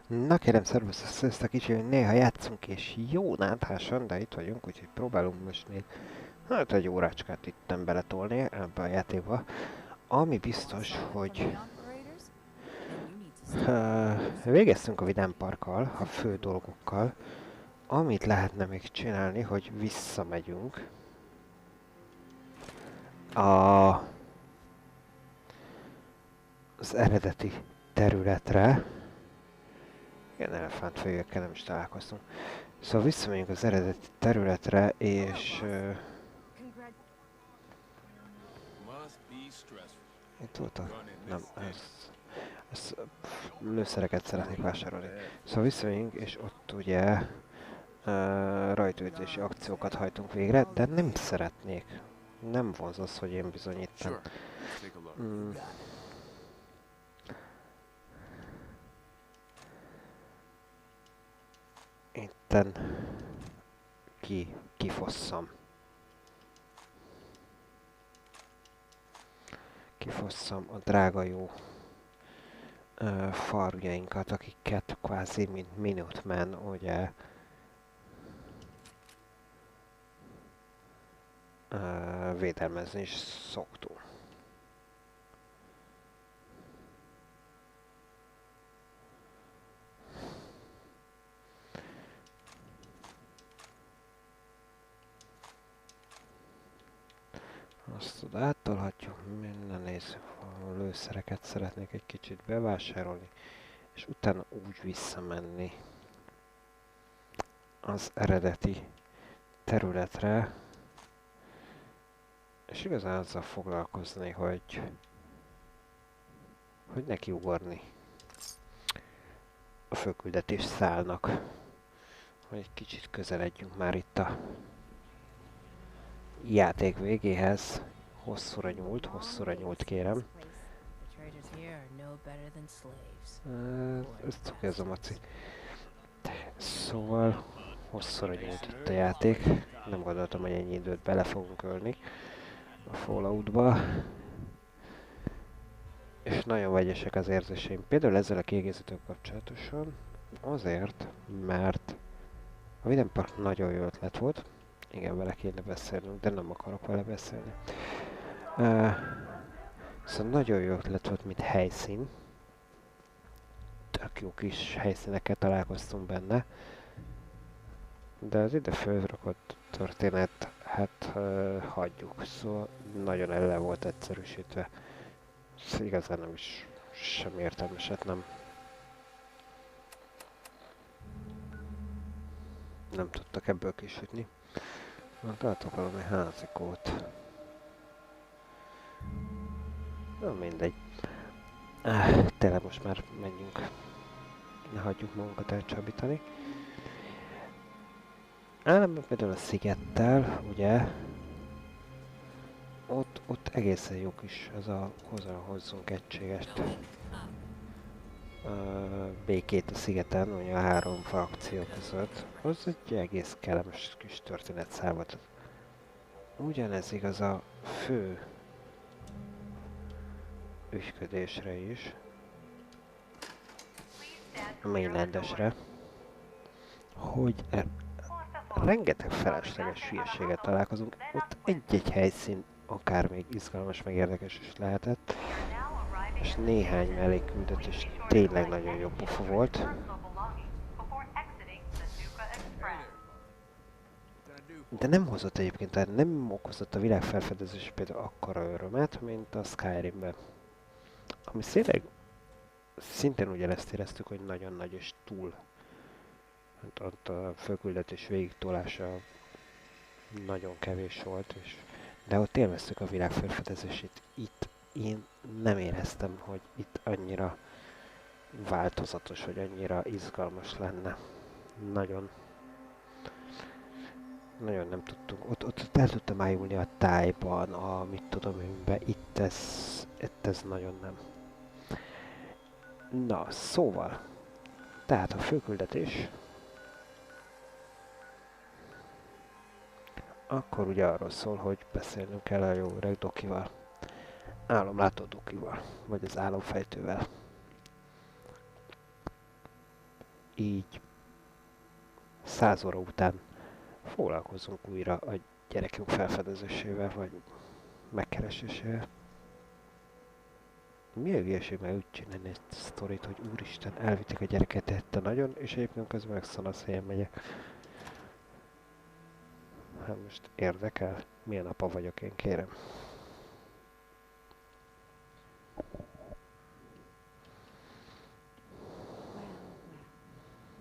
Na kérem, szervusz, ezt a kicsi, hogy néha játszunk, és jó náthásan, de itt vagyunk, úgyhogy próbálunk most még hát egy órácskát itten beletolni ebbe a játékba. Ami biztos, hogy végeztünk a Vidám Parkkal, a fő dolgokkal. Amit lehetne még csinálni, hogy visszamegyünk az eredeti területre. Igen, elefántfejűekkel nem is találkoztunk. Szóval visszamegyünk az eredeti területre, és... itt volt a... nem, ez lőszereket szeretnék vásárolni. Szóval visszamegyünk, és ott ugye rajtaütési akciókat hajtunk végre, de nem szeretnék. Nem vonz az, hogy én bizonyítom. Itten kifosszam. Kifosszam a drága jó farmjainkat, akiket kvázi mint Minuteman, ugye védelmezni is szoktunk. Azt oda áttolhatjuk, minden nézzük, a lőszereket szeretnék egy kicsit bevásárolni, és utána úgy visszamenni az eredeti területre, és igazán azzal foglalkozni, hogy nekiugorni a főküldetés szálnak, hogy egy kicsit közeledjünk már itt a játék végéhez. Hosszúra nyúlt kérem. Ez ez a maci. Szóval hosszúra nyúlt itt a játék. Nem gondoltam, hogy ennyi időt bele fogunk ölni a Falloutba. És nagyon vegyesek az érzéseim. Például ezzel a kiegészítővel kapcsolatosan. Azért, mert a Vidám Park nagyon jó ötlet volt. Igen, vele kéne beszélnünk, de nem akarok vele beszélni. Szóval nagyon jó ötlet volt, mint helyszín. Tök jó kis helyszíneket találkoztunk benne. De az ide fölrakott történet, hát hagyjuk. Szóval nagyon el volt egyszerűsítve. Szóval igazán nem is semmi értelmeset nem tudtak ebből kisütni. Találtok valami házikót. Na mindegy. Tényleg most már menjünk. Ne hagyjuk magunkat elcsábítani. Államban például a szigettel, ugye, ott egészen jó kis az a hozzunk egységest békét a szigeten, ugye a három frakció között. Az egy egész kellemes kis történetszál volt. Ugyanez igaz a fő ügyködésre is. A mainlandesre. Hogy rengeteg felesleges hülyeséget találkozunk. Ott egy-egy helyszín akár még izgalmas, meg érdekes is lehetett. És néhány mellékküldetés tényleg nagyon jó pofa volt. De nem hozott egyébként, tehát nem okozott a világ felfedezés például akkora örömet, mint a Skyrimben. Ami szintén ugyanezt éreztük, hogy nagyon nagy és túl. Ott a főküldetés végigtolása nagyon kevés volt, de ott élveztük a világ felfedezését. Itt én nem éreztem, hogy itt annyira változatos, hogy annyira izgalmas lenne. Nagyon nem tudtunk. Ott el tudtam ájulni a tájban, a mit tudom én, itt ez nagyon nem. Na, szóval. Tehát a főküldetés. Akkor ugye arról szól, hogy beszélnünk kell a jó öreg Dokival. Álomlátó Dokival. Vagy az álomfejtővel. így 100 óra után foglalkozzunk újra a gyerekünk felfedezésével, vagy megkeresésével. Milyen hülyeség már úgy csinálni egy sztorit, hogy úristen, elvitték a gyereket ettől nagyon, és egyébként közben meg szanasz helyen megyek. Hát most érdekel? Milyen apa vagyok én, kérem?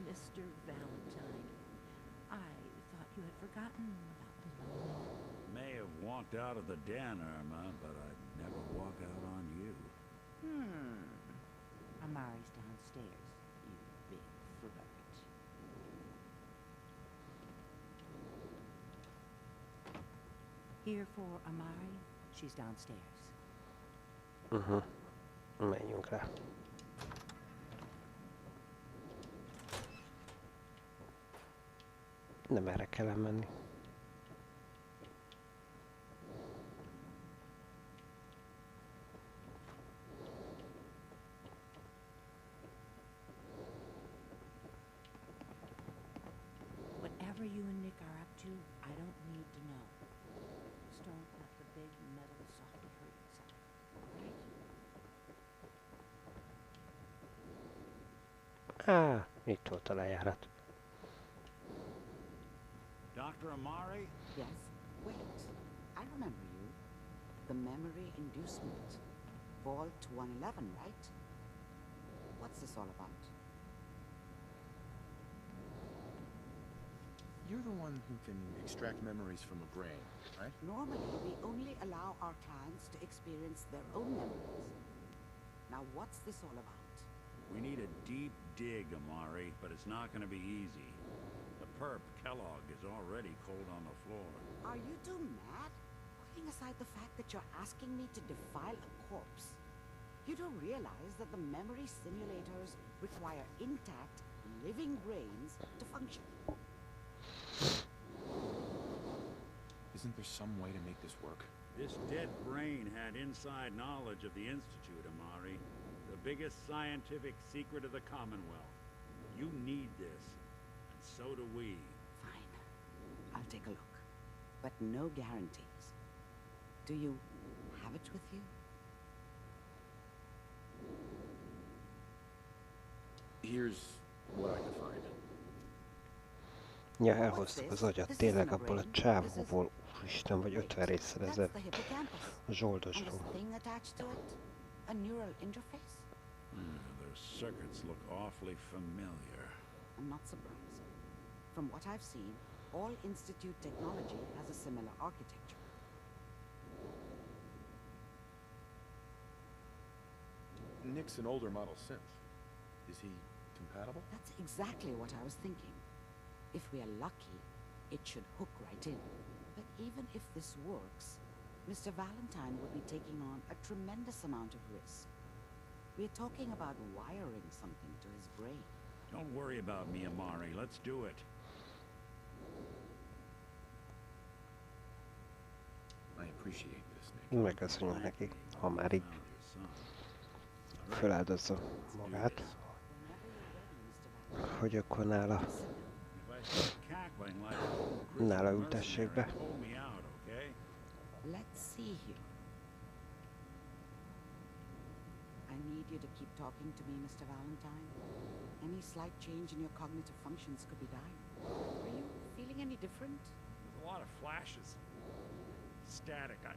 Mr. Valentine, I thought you had forgotten about the lonely. May have walked out of the den, Irma, but I'd never walk out on you. Amari's downstairs, you big flirt. Here for Amari, she's downstairs. Menjünk rá. Nem erre kell menni. Whatever you and Nick are up to, I don't need to know. Just don't let the big metal softy hurt itself, alright? Itt volt a lejárat. Dr. Amari? Yes. Wait. I remember you. The memory inducement. Vault 111, right? What's this all about? You're the one who can extract memories from a brain, right? Normally, we only allow our clients to experience their own memories. Now, what's this all about? We need a deep dig, Amari, but it's not going to be easy. The perp, Kellogg, is already cold on the floor. Are you two mad? Putting aside the fact that you're asking me to defile a corpse, you don't realize that the memory simulators require intact, living brains to function. Isn't there some way to make this work? This dead brain had inside knowledge of the Institute, Amari. The biggest scientific secret of the Commonwealth. You need this, and so do we. Fine. I'll take a look. But no guarantees. Do you have it with you? Here's what I can find. Ja, elhoztuk az agyat tényleg abból a csávóból, úristen, vagy 50 részsel ezer a zsoldosról. A neural interface? Those circuits look awfully familiar. I'm not surprised. From what I've seen, all Institute technology has a similar architecture. Nick's an older model synth. Is he compatible? That's exactly what I was thinking. If we are lucky, it should hook right in. But even if this works, Mr. Valentine would be taking on a tremendous amount of risk. We're talking about wiring something to his brain. Don't worry about me, Amari. Let's do it. I appreciate this, Nick. Megköszönjük neki, ha már így feláldozza magát, hogy akkor nála ültessék be. Let's see here. I need you to keep talking to me, Mr. Valentine. Any slight change in your cognitive functions could be dire. Are you feeling any different? There's a lot of flashes. Static. I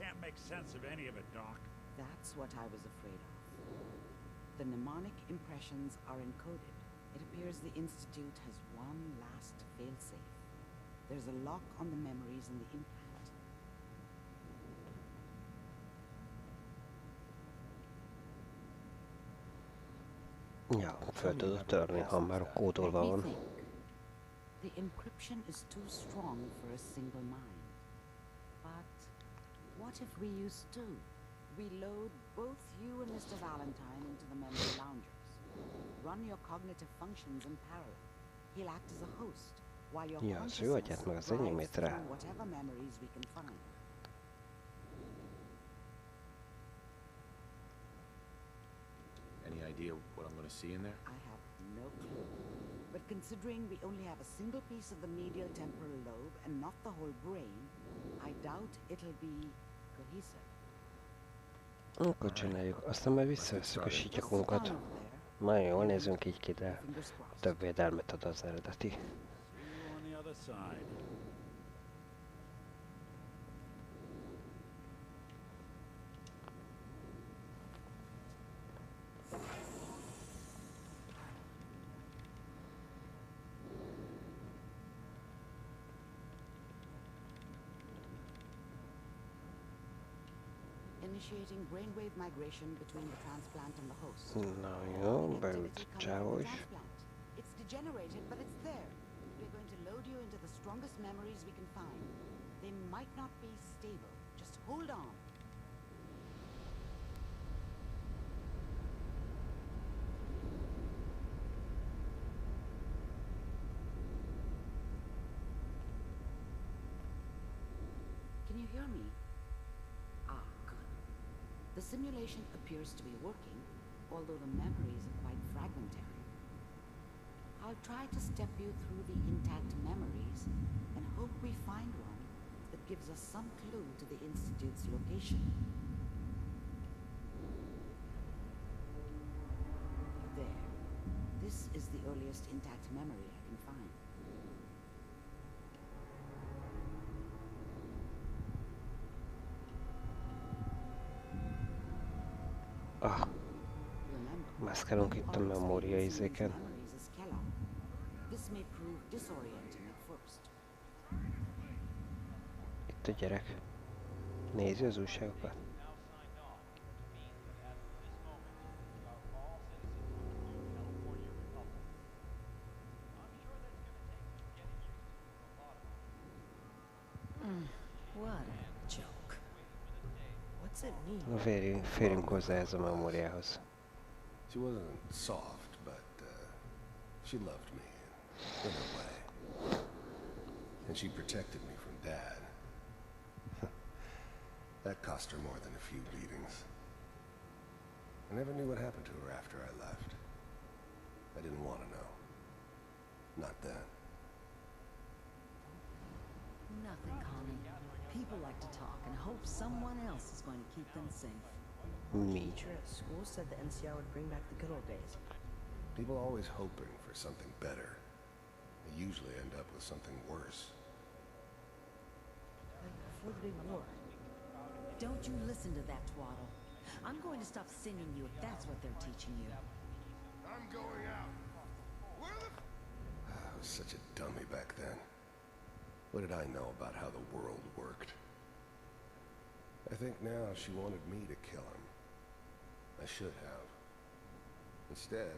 can't make sense of any of it, Doc. That's what I was afraid of. The mnemonic impressions are encoded. It appears the Institute has one last failsafe. There's a lock on the memories in the implant. Ja, fel tudod törni, ha már kódolva van. The encryption is too strong for a single mind. But what if we use two? We load both you and Mr. Valentine into the memory loungers. Run your cognitive functions in parallel. He'll act as a host, while your consciousness drives through whatever memories we can find. Any idea what I'm going to see in there? I have no clue. But considering we only have a single piece of the medial temporal lobe and not the whole brain, I doubt it'll be cohesive. Akkor csináljuk. Aztán majd visszavesszük a sityakunkat. Nagyon jól nézünk így ki, de Fingers crossed. több védelmet ad az eredeti. See you on the other side. Initiating brainwave migration between the transplant and the host. Na jó, The beült activity coming csávó from the is. transplant. It's degenerated, but it's there. We're going to load you into the strongest memories we can find. They might not be stable. Just hold on. Can you hear me? Ah, good. The simulation appears to be working, although the memories are quite fragmentary. I'll try to step you through the intact memories and hope we find one that gives us some clue to the Institute's location. There. This is the earliest intact memory I can find. Ah, Remember, mászkálunk itt a memória izéken. memories is Kellogg. This may prove disorienting at first. Itt a gyerek. Nézi az újságokat. What a joke. What's it mean? Na férjünk hozzá ez a memóriához. She wasn't soft, but she loved me in her way. And she protected me from Dad. That cost her more than a few beatings. I never knew what happened to her after I left. I didn't want to know. Not then. Nothing, Connie. People like to talk and hope someone else is going to keep them safe. Me. Teacher at school said the NCR would bring back the good old days. People are always hoping for something better. They usually end up with something worse. Like before the big war. Don't you listen to that twaddle. I'm going to stop singing you if that's what they're teaching you. I'm going out. Where the I was such a dummy back then. What did I know about how the world worked? I think now she wanted me to kill him. I should have. Instead,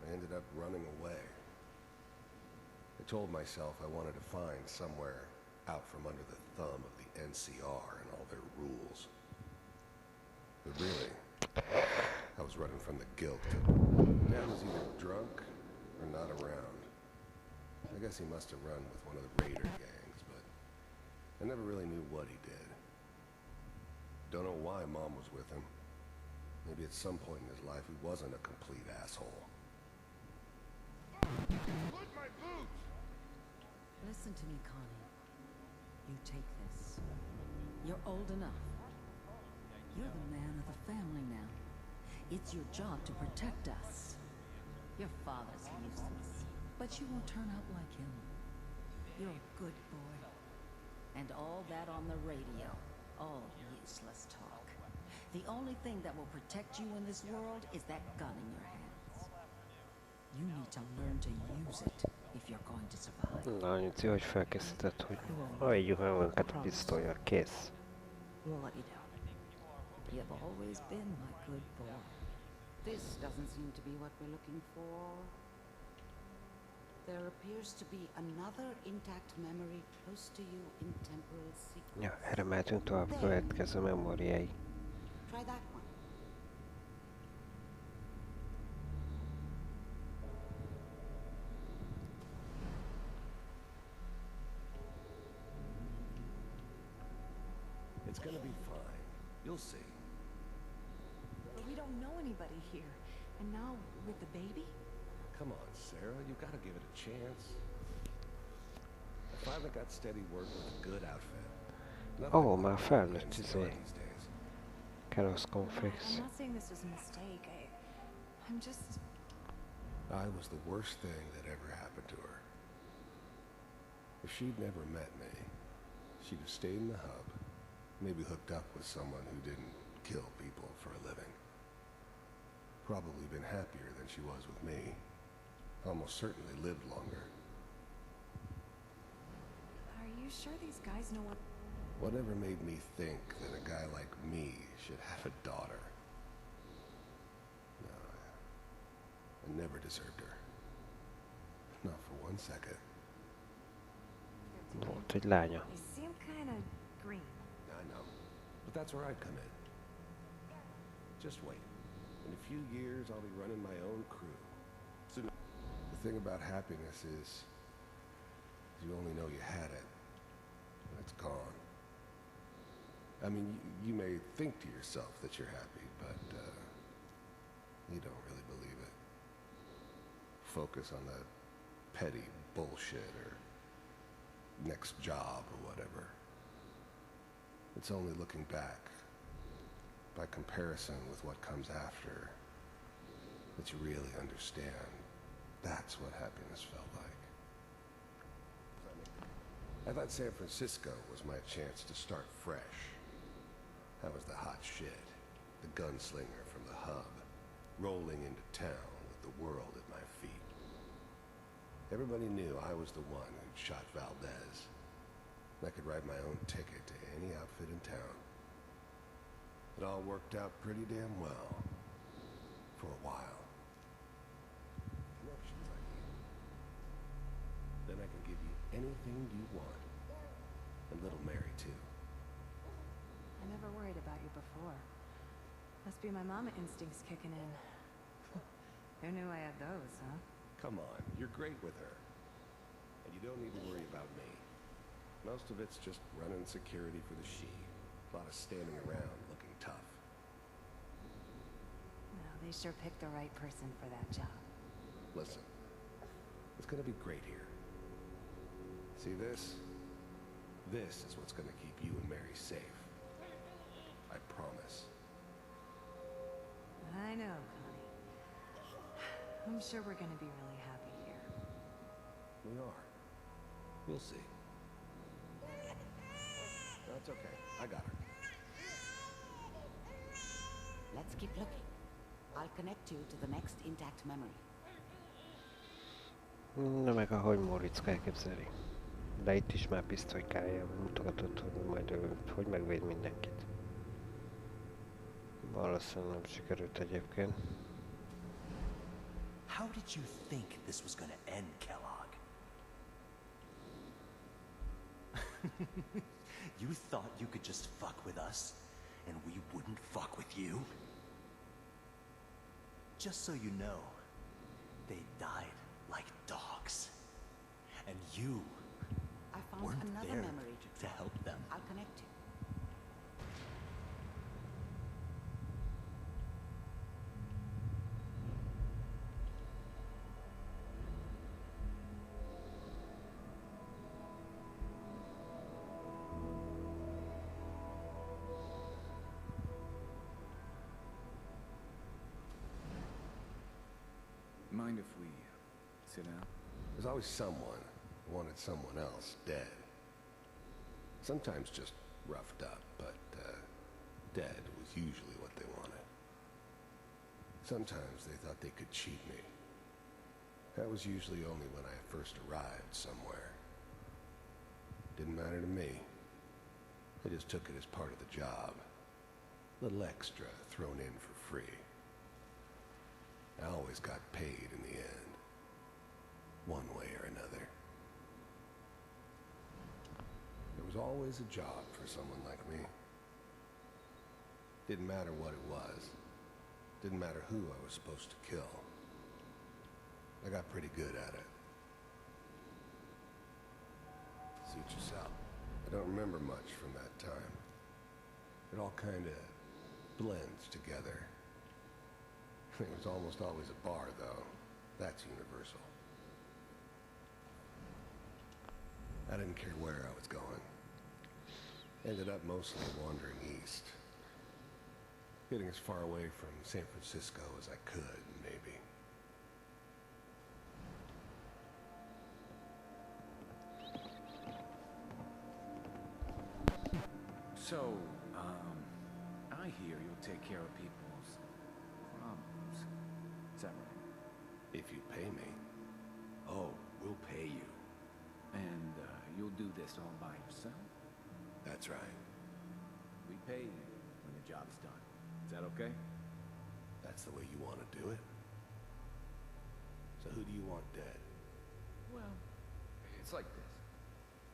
I ended up running away. I told myself I wanted to find somewhere out from under the thumb of the NCR and all their rules. But really, I was running from the guilt that Dad was either drunk or not around. I guess he must have run with one of the raider gangs, but I never really knew what he did. Don't know why Mom was with him. Maybe at some point in his life he wasn't a complete asshole. Put my boots! Listen to me, Connie. You take this. You're old enough. You're the man of the family now. It's your job to protect us. Your father's useless, but you won't turn out like him. You're a good boy. And all that on the radio, all useless talk. The only thing that will protect you in this world is that gun in your hands. You need to learn to use it if you're going to survive. Na, annyit jó, hogy felkészített, hogy adjuk meg magunkat a pisztolya. Kész. We'll let you down. You've always been my good boy. This doesn't seem to be what we're looking for. There appears to be another intact memory close to you in temporal sequence. Ja, erre mehetünk tovább, következő memóriái. Try that one. It's gonna be fine. You'll see. But we don't know anybody here. And now, with the baby? Come on, Sarah, you gotta give it a chance. I finally got steady work with a good outfit. Ó, már felnőtt, these days. Kerosz konfix. I'm not saying this was a mistake. I'm just... I was the worst thing that ever happened to her. If she'd never met me, she'd have stayed in the hub, maybe hooked up with someone who didn't kill people for a living. Probably been happier than she was with me. Almost certainly lived longer. Are you sure these guys know what... Whatever made me think that a guy like me should have a daughter? No, I never deserved her. Not for 1 second. Volt egy lánya. You seem kind of green. I know. But that's where I'd come in. Just wait. In a few years, I'll be running my own crew. So the thing about happiness is, you only know you had it, and it's gone. I mean, you may think to yourself that you're happy, but you don't really believe it. Focus on the petty bullshit or next job or whatever. It's only looking back, by comparison with what comes after, that you really understand. That's what happiness felt like. I thought San Francisco was my chance to start fresh. I was the hot shit, the gunslinger from the hub, rolling into town with the world at my feet. Everybody knew I was the one who'd shot Valdez. I could write my own ticket to any outfit in town. It all worked out pretty damn well. For a while. Connections I need. Then I can give you anything you want. And little Mary, too. I never worried about you before. Must be my mama instincts kicking in. Who knew I had those, huh? Come on, you're great with her. And you don't need to worry about me. Most of it's just running security for the she. A lot of standing around looking tough. No, they sure picked the right person for that job. Listen, it's gonna be great here. See this? This is what's gonna keep you and Mary safe. I promise. I know, Connie. I'm sure we're gonna be really happy here. We are. We'll see. That's okay. I got her. Let's keep looking. I'll connect you to the next intact memory. Na meg ahogy Móricz elképzeli. De itt is már pisztolykája mutogatott, hogy majd ő hogy megvéd mindenkit. Valószínűleg nem sikerült egyébként. How did you think this was gonna end, Kellogg? You thought you could just fuck with us, and we wouldn't fuck with you? Just so you know, they died like dogs. And you I found weren't another there memory to help them. I'll connect you. Mind if we sit down? There's always someone who wanted someone else dead. Sometimes just roughed up, but dead was usually what they wanted. Sometimes they thought they could cheat me. That was usually only when I first arrived somewhere. Didn't matter to me. I just took it as part of the job. A little extra thrown in for free. I always got paid in the end. One way or another. There was always a job for someone like me. Didn't matter what it was. Didn't matter who I was supposed to kill. I got pretty good at it. Suit yourself. I don't remember much from that time. It all kind of blends together. It was almost always a bar, though. That's universal. I didn't care where I was going. Ended up mostly wandering east. Getting as far away from San Francisco as I could, maybe. So, I hear you'll take care of people's problems. Is that right? If you pay me. Oh, we'll pay you. And, you'll do this all by yourself? That's right. We pay you when the job's done. Is that okay? That's the way you want to do it? So who do you want dead? Well, it's like this.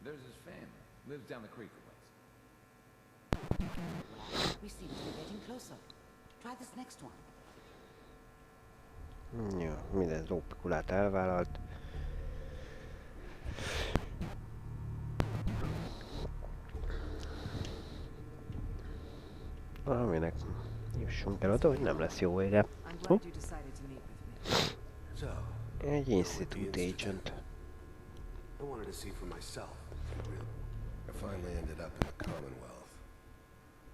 There's his family. Lives down the creek a ways. We seem to be getting closer. Try this next one. Jó, minden lópikulát elvállalt. Aminek jussunk el oda, hogy nem lesz jó vége. I'm glad you decided to meet with me. So, Egy Institute agent. I wanted to see for myself. I finally ended up in the Commonwealth.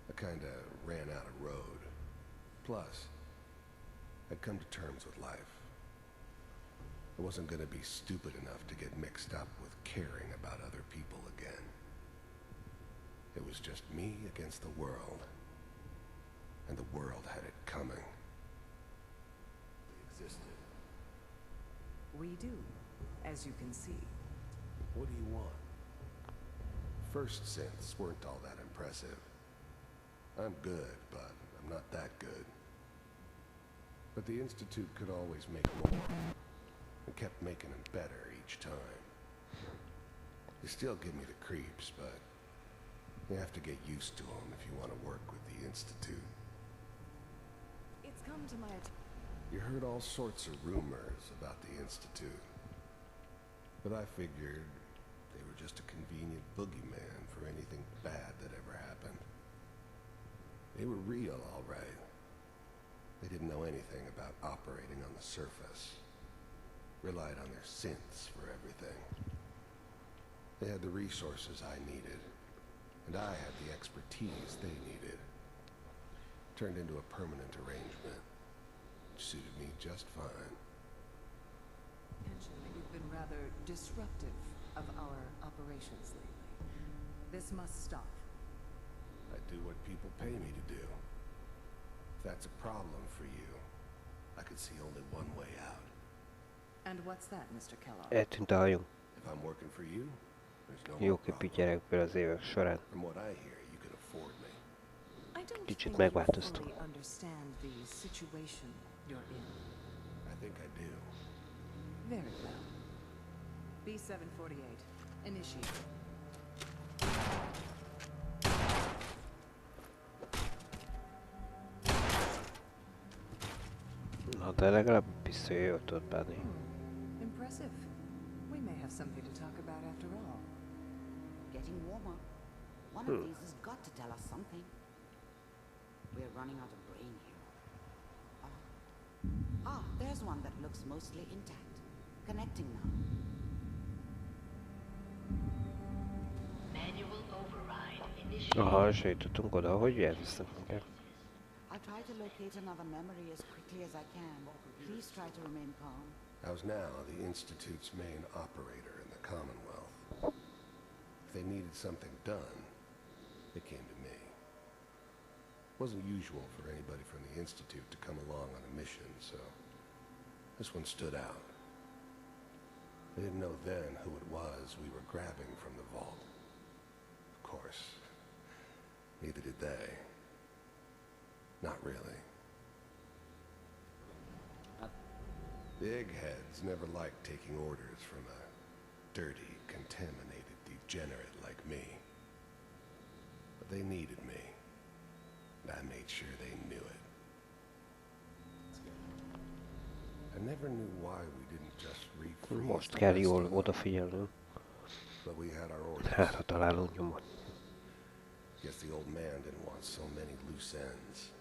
I kinda ran out of road. Plus, I'd come to terms with life. I wasn't gonna be stupid enough to get mixed up with caring about other people again. It was just me against the world. And the world had it coming. We existed. We do, as you can see. What do you want? First synths weren't all that impressive. I'm good, but I'm not that good. But the Institute could always make more, and kept making them better each time. They still give me the creeps, but you have to get used to them if you want to work with the Institute. It's come to my attention. You heard all sorts of rumors about the Institute. But I figured they were just a convenient boogeyman for anything bad that ever happened. They were real, all right. They didn't know anything about operating on the surface. Relied on their synths for everything. They had the resources I needed, and I had the expertise they needed. Turned into a permanent arrangement, which suited me just fine. You've been rather disruptive of our operations lately. This must stop. I do what people pay me to do. If that's a problem for you, I could see only one way out. And what's that, Mr. Kellogg? Eltűnt a hajunk. If I'm working for you, there's no more Jóképi problem. gyerekből az évek során. From what I hear, you can afford me. I don't Kicsit think you megváltoztam. fully understand the situation you're in. I think I do. Very well. B-748. Initiate. Na, de legalább pisztolyja jól tud bánni. Impressive. We may have something to talk about after all. Getting warmer. One of these has got to tell us something. We're running out of brain here. There's one that looks mostly intact. Connecting now. Manual override initiated. Aha, és eljutottunk oda, hogy jelzesznek minket. I'll try to locate another memory as quickly as I can. Please try to remain calm. I was now the Institute's main operator in the Commonwealth. If they needed something done, they came to me. It wasn't usual for anybody from the Institute to come along on a mission, so this one stood out. They didn't know then who it was we were grabbing from the vault. Of course, neither did they. Not really. The eggheads never liked taking orders from a dirty, contaminated degenerate like me. But they needed me, and I made sure they knew it. I never knew why we didn't just refreeze Most the kell rest jól of them, odafigyelnünk. but we had our orders. Hát, ha találunk nyomot. Guess the old man didn't want so many loose ends.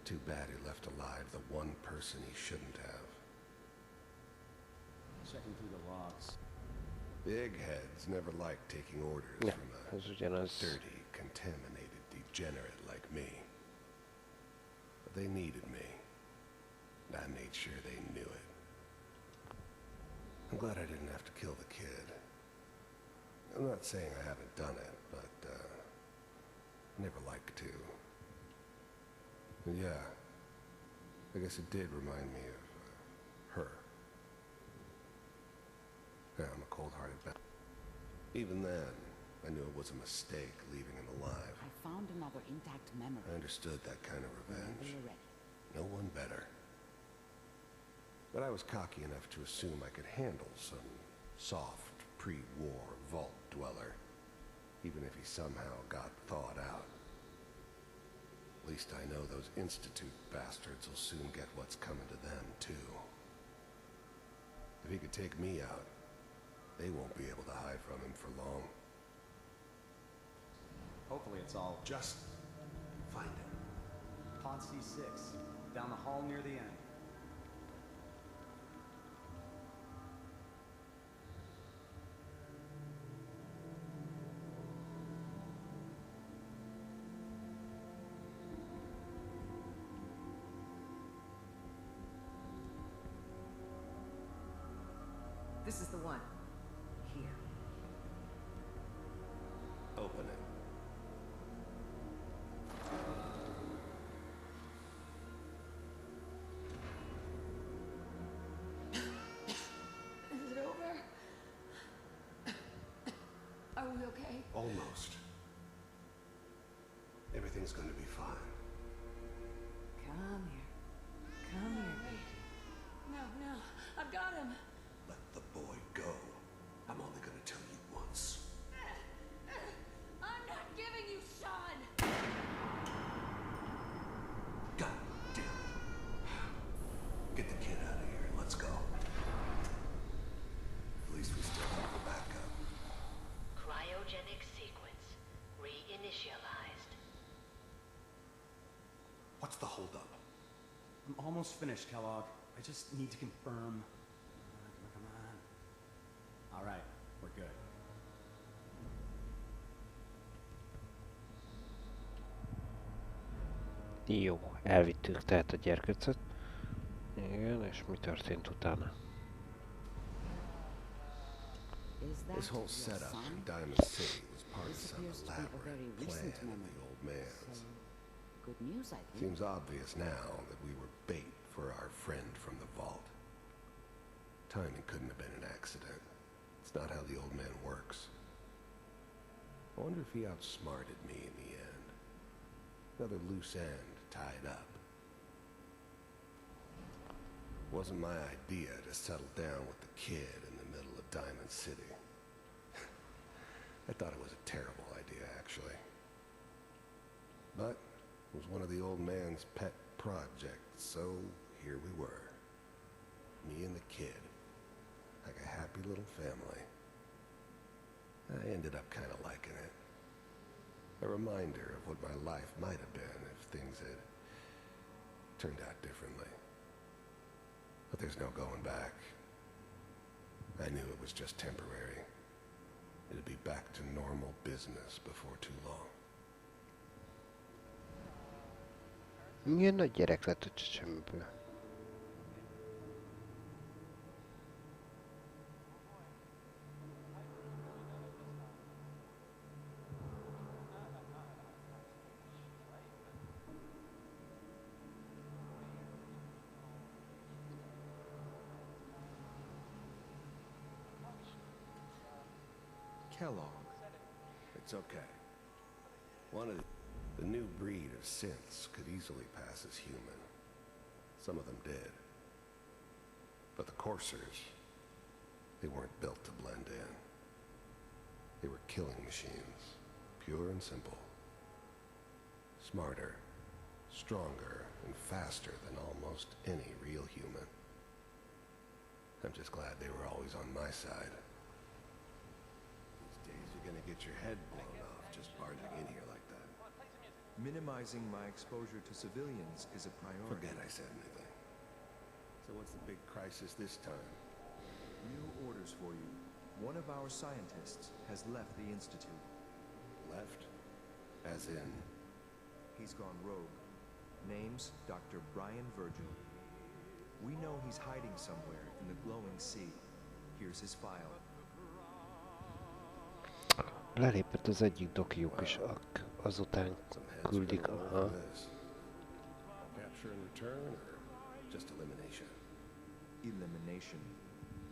Too bad he left alive the one person he shouldn't have. Checking through the logs. Big heads never liked taking orders Ja, from a ez ugyanaz. dirty, contaminated degenerate like me. But they needed me. And I made sure they knew it. I'm glad I didn't have to kill the kid. I'm not saying I haven't done it, but, I never like to. And yeah, I guess it did remind me of, her. Yeah, I'm a cold-hearted bastard. Even then, I knew it was a mistake leaving him alive. I found another intact memory. I understood that kind of Whenever revenge. you're ready. No one better. But I was cocky enough to assume I could handle some soft, pre-war vault dweller, even if he somehow got thawed out. At least I know those Institute bastards will soon get what's coming to them, too. If he could take me out, they won't be able to hide from him for long. Hopefully it's all Just find him. Pod C6, down the hall near the end. This is the one. Here. Open it. Is it over? Are we okay? Almost. Everything's gonna be fine. Come here. Come here, baby. No, no. I've got him. Let the boy go. I'm only gonna tell you once. I'm not giving you Sean. God damn it. Get the kid out of here and let's go. At least we still have the backup. Cryogenic sequence reinitialized. What's the holdup? I'm almost finished, Kellogg. I just need to confirm. Come on. All right, we're good. Jó, elvittük tehát a gyerkőcöt. Igen, és mi történt utána? Is that This whole your setup son? in Diamond City was part of This some appears to be a elaborate very plan recent of memory. the old man's. So, good news, I think. Seems obvious now that we were bait for our friend from the vault. Timing couldn't have been an accident. It's not how the old man works. I wonder if he outsmarted me in the end. Another loose end tied up. Wasn't my idea to settle down with the kid in the middle of Diamond City. I thought it was a terrible idea, actually. But it was one of the old man's pet projects, so here we were. Me and the kid. Like a happy little family. I ended up kind of liking it. A reminder of what my life might have been if things had turned out differently. But there's no going back. I knew it was just temporary. It'd be back to normal business before too long. Milyen nagy gyerek lett a csecsemőből? Kellogg. It's okay. One of the new breed of synths could easily pass as human. Some of them did. But the coursers, they weren't built to blend in. They were killing machines, pure and simple. Smarter, stronger, and faster than almost any real human. I'm just glad they were always on my side. These days you're gonna get your head blown off just barging in here like that. Minimizing my exposure to civilians is a priority. Forget I said anything. So what's the big crisis this time? New orders for you. One of our scientists has left the Institute. Left? As in... He's gone rogue. Name's Dr. Brian Virgil. We know he's hiding somewhere in the glowing sea. Here's his file. Lelépett az egyik dokiuk is, azután küldik. Aha. Capture and return, or just elimination? Elimination.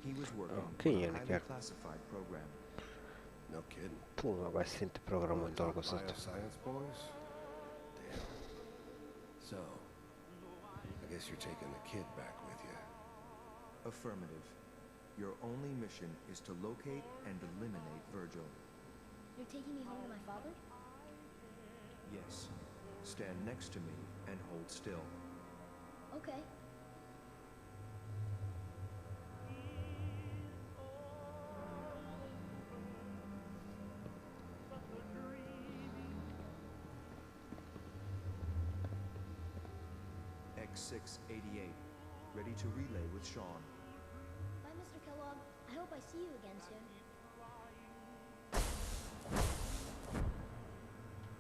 He was working on a Kinyerni highly kell. classified program. No kidding. Túl magas szintű programon dolgozott. Bioscience boys? Damn. So, I guess you're taking the kid back with you. Affirmative. Your only mission is to locate and eliminate Virgil. You're taking me home to my father? Yes. Stand next to me and hold still. Okay. X688. Ready to relay with Sean. Bye, Mr. Kellogg. I hope I see you again soon.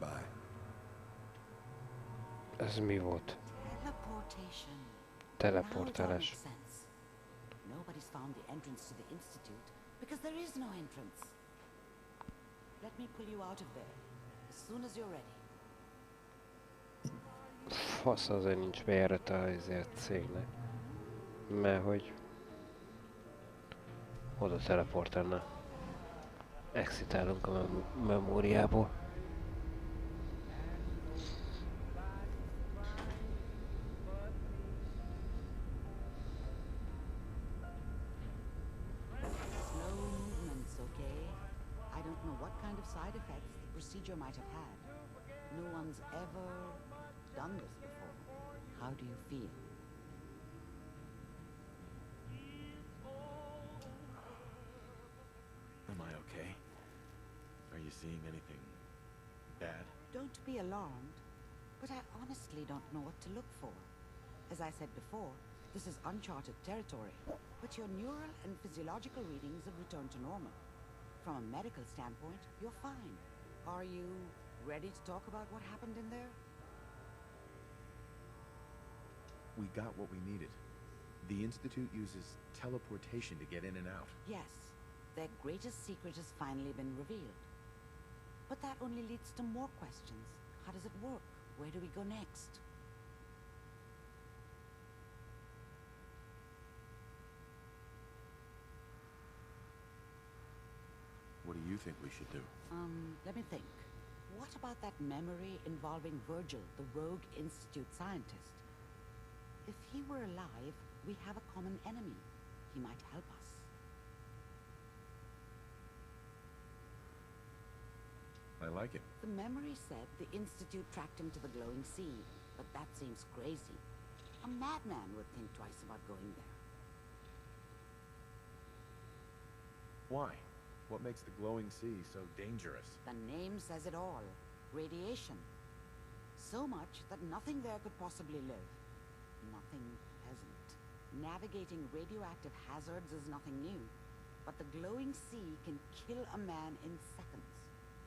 Bye. Ez mi volt? Teleportation. Teleportálás. Now it all makes sense. Nobody's found the entrance to the Institute because there is no entrance. Let me pull you out of there as soon as you're ready. Fasz, azért nincs bejárata ezért cégnek. Mert hogy oda teleportálna. Exitálunk a memóriából. Slow movements, okay? I don't know what kind of side effects the procedure might have had. No one's ever done this before. How do you feel? Am I okay? Are you seeing anything bad? Don't be alarmed, but I honestly don't know what to look for. As I said before, this is uncharted territory, but your neural and physiological readings have returned to normal. From a medical standpoint, you're fine. Are you ready to talk about what happened in there? We got what we needed. The Institute uses teleportation to get in and out. Yes, their greatest secret has finally been revealed. But that only leads to more questions. How does it work? Where do we go next? What do you think we should do? Let me think. What about that memory involving Virgil, the rogue Institute scientist? If he were alive, we have a common enemy. He might help us. I like it. The memory said the Institute tracked him to the glowing sea, but that seems crazy. A madman would think twice about going there. Why? What makes the glowing sea so dangerous? The name says it all. Radiation. So much that nothing there could possibly live. Nothing pleasant. Navigating radioactive hazards is nothing new, but the glowing sea can kill a man in seconds.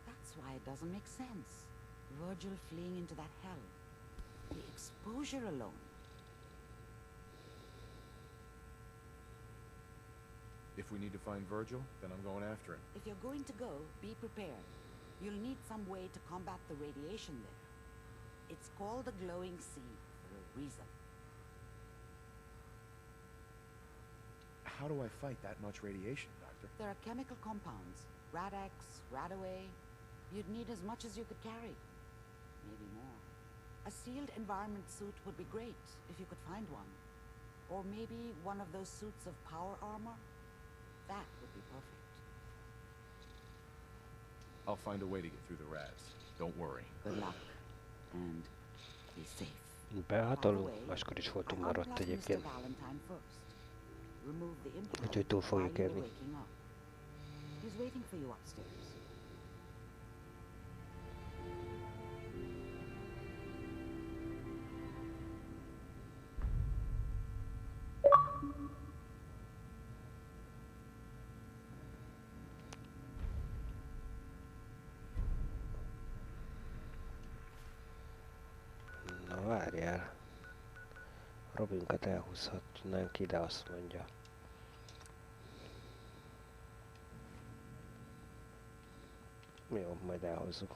That's why it doesn't make sense. Virgil fleeing into that hell. The exposure alone. If we need to find Virgil, then I'm going after him. If you're going to go, be prepared. You'll need some way to combat the radiation there. It's called the glowing sea for a reason. How do I fight that much radiation, Doctor? There are chemical compounds. Rad-X, Radaway. You'd need as much as you could carry. Maybe more. A sealed environment suit would be great, if you could find one. Or maybe one of those suits of power armor. That would be perfect. I'll find a way to get through the rats. Don't worry. Good luck. And be safe. Behatolunk, máskor is voltunk maradt egyébként. Úgyhogy túl fogjuk érni. He's waiting for you upstairs. Várjál. Robinkat elhúzhatnánk ide, azt mondja. Jó, majd elhozzuk.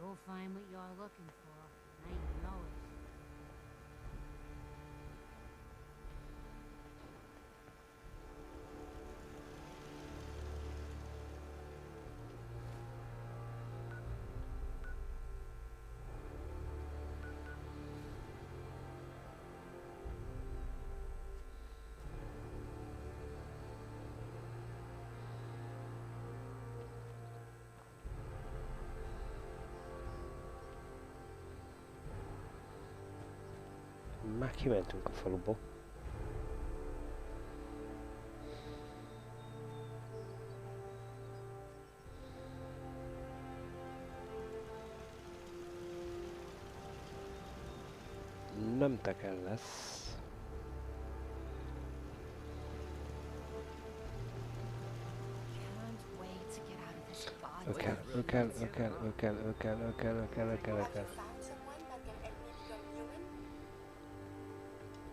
You'll find what you're looking for. I know it. Már kimentünk a faluból. Nem teker lesz. Ökel.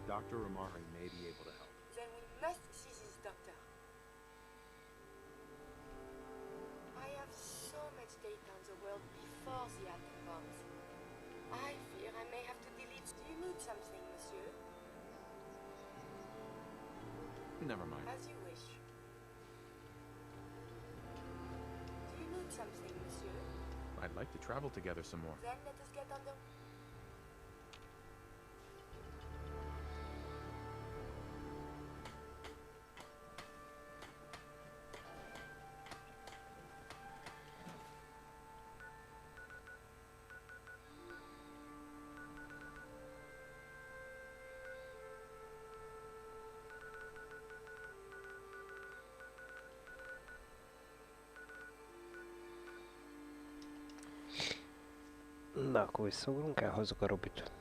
Dr. Amari may be able to help. Then we must seize this doctor. I have so much data on the world before the atom bombs. I fear I may have to delete. Do you need something, monsieur? Never mind. As you wish. Do you need something, monsieur? I'd like to travel together some more. Then let us get on the... Na, akkor visszaugrunk, elhozzuk a Robit.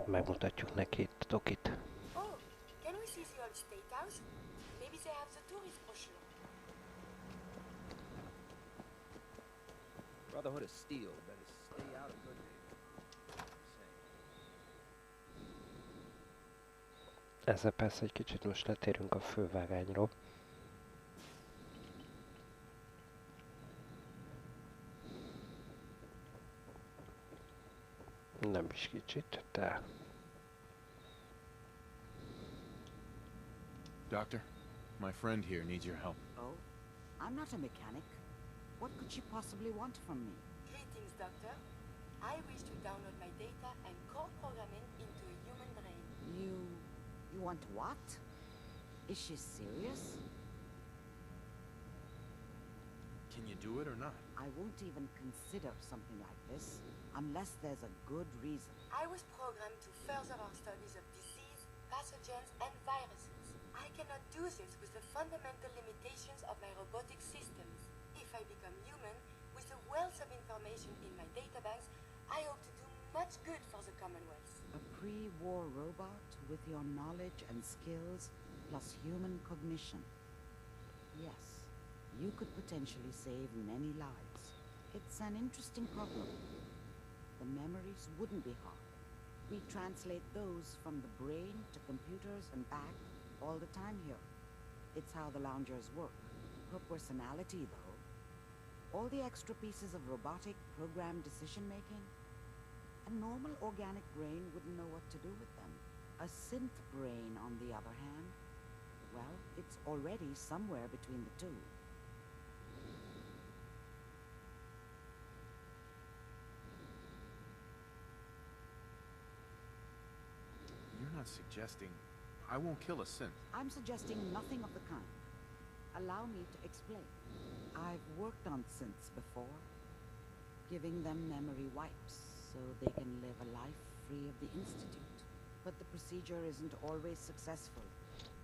Megmutatjuk neki itt a Tokit. Oh, can we see the old state house? Maybe they have the tourist brochure. Brotherhood of Steel better stay out of good name. Ezzel persze egy kicsit most letérünk a fővágányról. Nem is kicsit, de... Doctor, my friend here needs your help. Oh? I'm not a mechanic. What could she possibly want from me? Greetings, doctor. I wish to download my data and core programming into a human brain. You want what? Is she serious? Can you do it or not? I won't even consider something like this unless there's a good reason. I was programmed to further our studies of disease, pathogens, and viruses. I cannot do this with the fundamental limitations of my robotic systems. If I become human, with the wealth of information in my databanks, I hope to do much good for the Commonwealth. A pre-war robot with your knowledge and skills plus human cognition. Yes, you could potentially save many lives. It's an interesting problem. The memories wouldn't be hard. We translate those from the brain to computers and back all the time here. It's how the loungers work. Her personality, though. All the extra pieces of robotic programmed decision-making. A normal organic brain wouldn't know what to do with them. A synth brain, on the other hand, Well, it's already somewhere between the two. You're not suggesting I won't kill a synth. I'm suggesting nothing of the kind. Allow me to explain. I've worked on synths before, giving them memory wipes so they can live a life free of the Institute. But the procedure isn't always successful.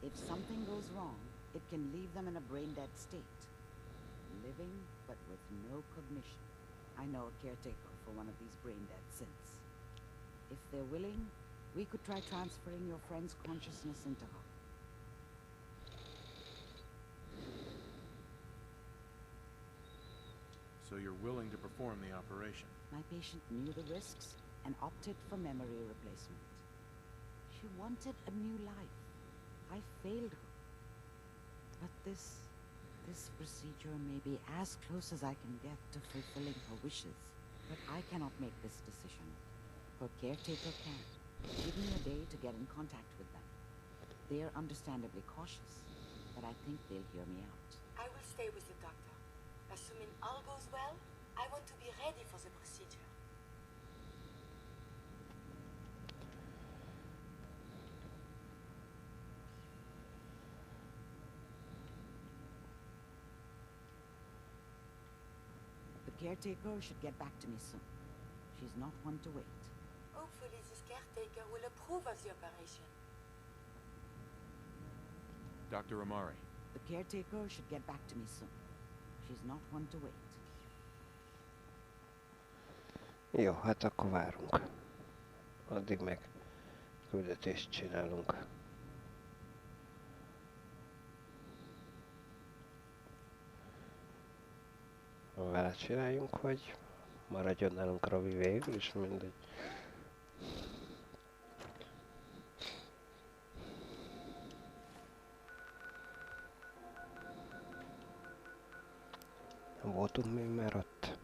If something goes wrong, it can leave them in a brain-dead state. Living, but with no cognition. I know a caretaker for one of these brain-dead synths. If they're willing, we could try transferring your friend's consciousness into her. So you're willing to perform the operation? My patient knew the risks and opted for memory replacement. She wanted a new life. I failed her. But this procedure may be as close as I can get to fulfilling her wishes. But I cannot make this decision. Her caretaker can. Give me a day to get in contact with them. They're understandably cautious, but I think they'll hear me out. I will stay with the doctor. Assuming all goes well, I want to be ready for the procedure. The caretaker should get back to me soon. She's not one to wait. Hopefully this caretaker will approve of the operation. Dr. Amari. The caretaker should get back to me soon. She's not one to wait. Jó, hát akkor várunk. Addig meg küldetést csinálunk. Vele csináljunk, hogy maradjon nálunk Robi végül is, mindegy. Voltunk még már ott.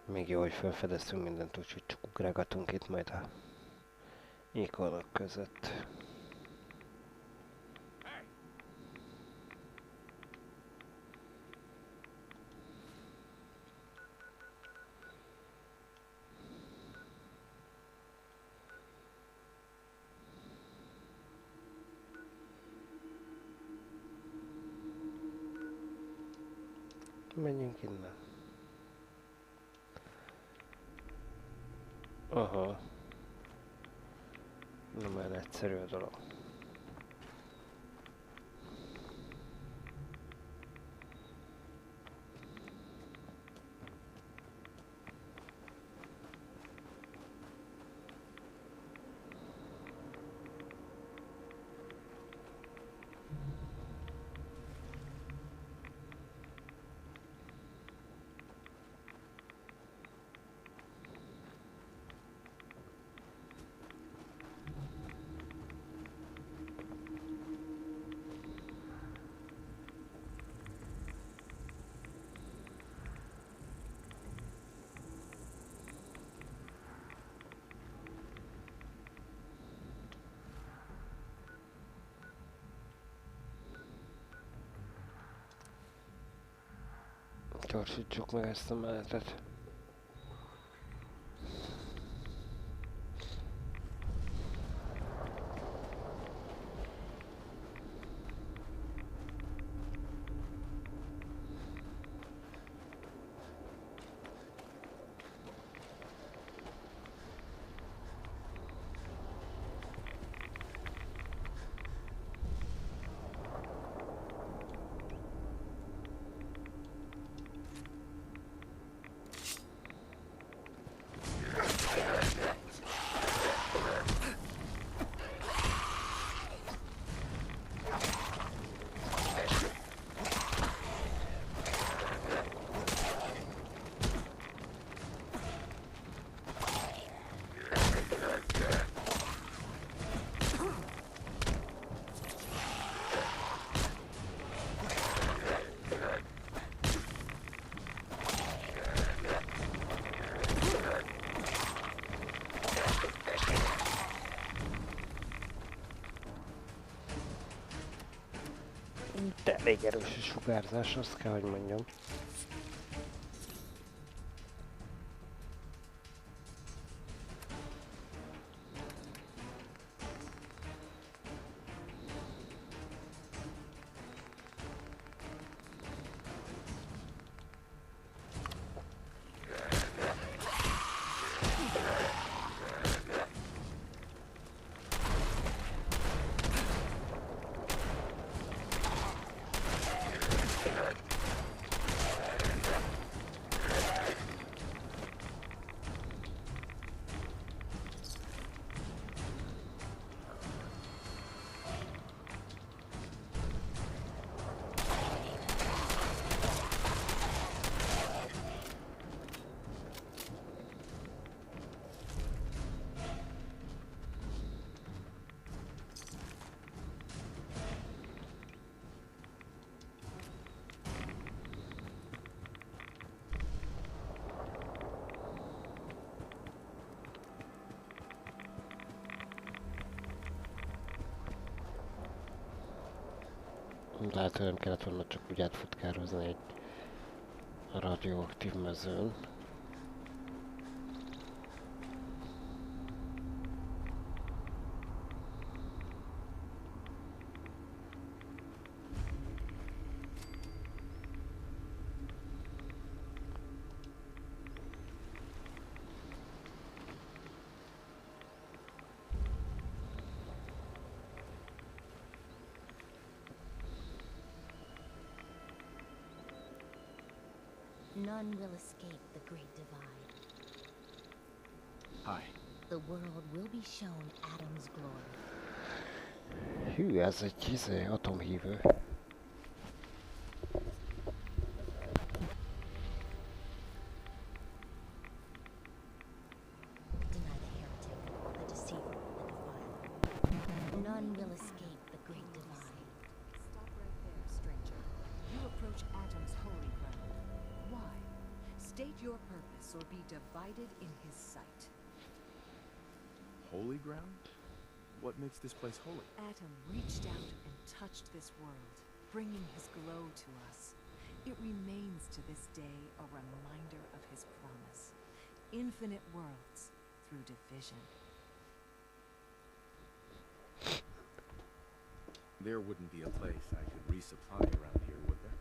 Még jó, hogy felfedeztünk mindent, úgyhogy csak ugrálgatunk itt majd a ikonok között. Menjünk innen. Aha. Na már egyszerű a dolog. Gyorsítsuk meg ezt a menetet. De elég erős a sugárzás, azt kell, hogy mondjam. Lehet, hogy nem kellett volna csak úgy átfutkározni egy radioaktív mezőn. None will escape the Great Divide. Hi. The world will be shown Adam's glory. Hű, ez egy atomhívő. Deny the heretic, the deceiver, the defiler. None will escape the Great Divide. Stop right there, stranger. You approach Adam's holy ground. Why? State your purpose or be divided in his sight. Holy ground? What makes this place holy? Adam reached out and touched this world, bringing his glow to us. It remains to this day a reminder of his promise. Infinite worlds through division. There wouldn't be a place I could resupply around here, would there?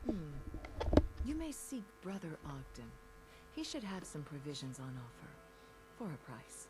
You may seek Brother Ogden. He should have some provisions on offer. For a price.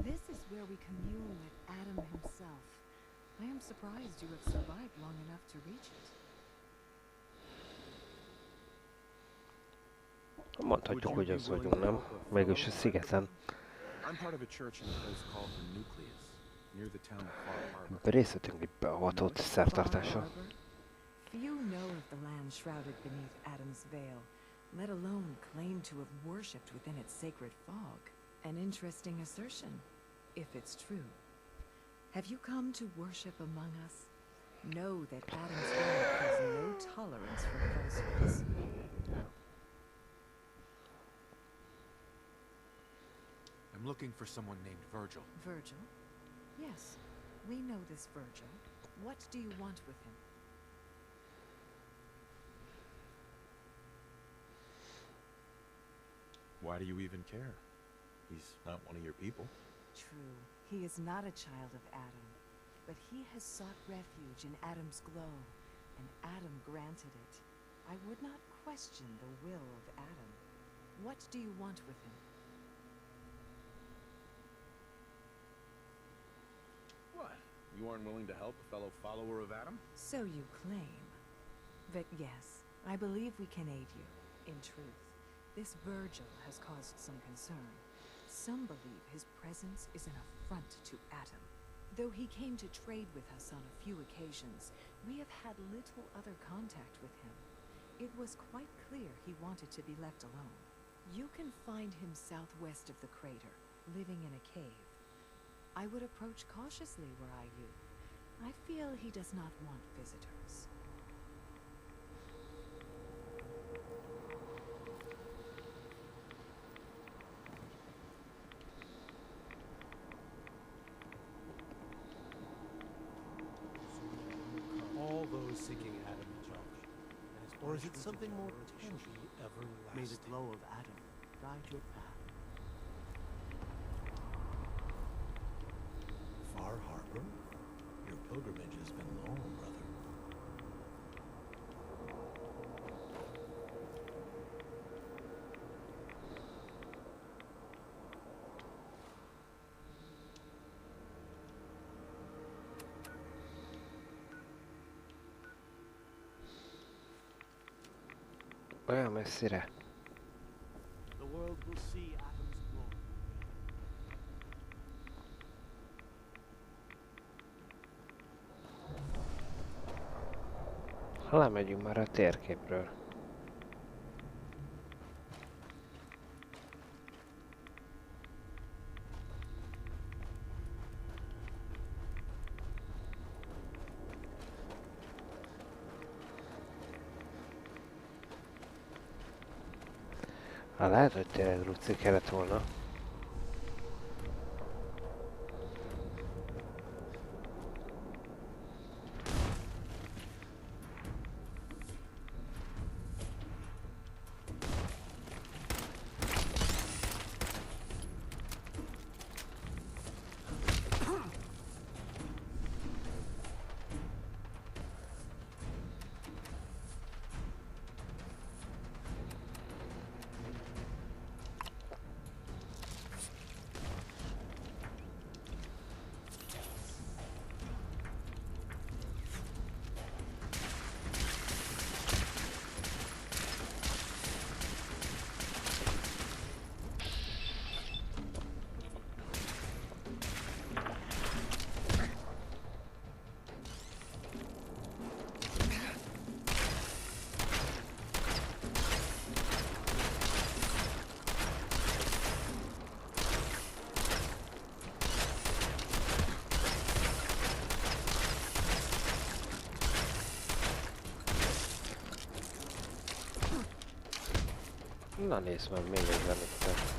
This is where we commune with Adam himself. I am surprised you have survived long enough to reach it. Mondhatjuk, hogy az vagyunk, nem? Mégis a szigeten. I'm part of a church in a place called the Nucleus, near the town of Far Harbor. Részletünk egy beavatott szertartása. Few know of the land shrouded beneath Adam's veil, let alone claim to have worshipped within its sacred fog. An interesting assertion, if it's true. Have you come to worship among us? Know that Adam's word has no tolerance for falsehoods. I'm looking for someone named Virgil. Virgil? Yes, we know this Virgil. What do you want with him? Why do you even care? He's not one of your people. True, he is not a child of Adam. but he has sought refuge in Adam's glow, and Adam granted it. I would not question the will of Adam. What do you want with him? What? You aren't willing to help a fellow follower of Adam? So you claim. But yes, I believe we can aid you. In truth, this Virgil has caused some concern. Some believe his presence is an affront to Adam. Though he came to trade with us on a few occasions, we have had little other contact with him. It was quite clear he wanted to be left alone. You can find him southwest of the crater, living in a cave. I would approach cautiously were I you. I feel he does not want visitors. All those seeking Adam junk. Or is it something more tangible? May the glow of Adam guide your path. Far Harbor? Your pilgrimage has been long, brother. Olyan messzire. The world will see Adam's glory. Ha lemegyünk már a térképről. Lehet, hogy tényleg Luci kellett volna. Na nézd meg, még egy előtte.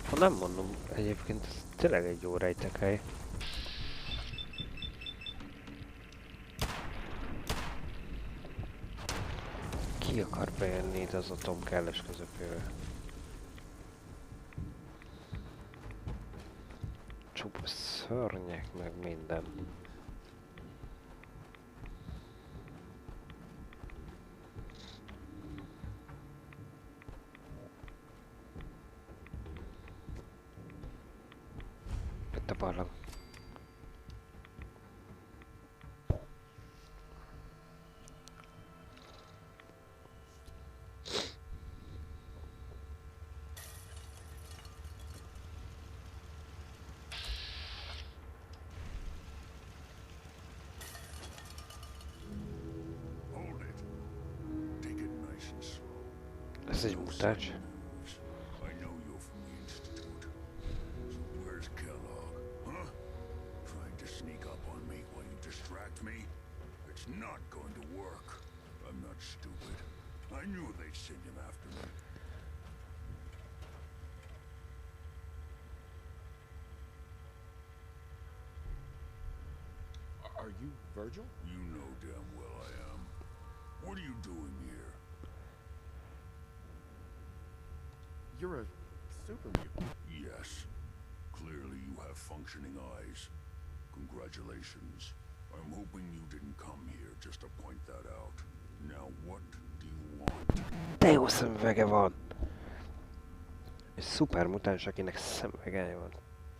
Ha nem mondom, egyébként ez tényleg egy jó rejtekhely. Ki akar bejönni ide az atomkállas közepébe? Csupa szörnyek, meg minden. Itt a barlang. Ez egy mutáns. I know you're from the Institute. So where's Kellogg? Huh? Trying to sneak up on me while you distract me? It's not going to work. I'm not stupid. I knew they'd send him after me. Are you Virgil? You know damn well I am. What are you doing here? You're a super mutant. Yes. Clearly you have functioning eyes. Congratulations. I'm hoping you didn't come here just to point that out. Now what do you want? De jó szemüvege van! Egy szuper mutáns, akinek szemüvege van.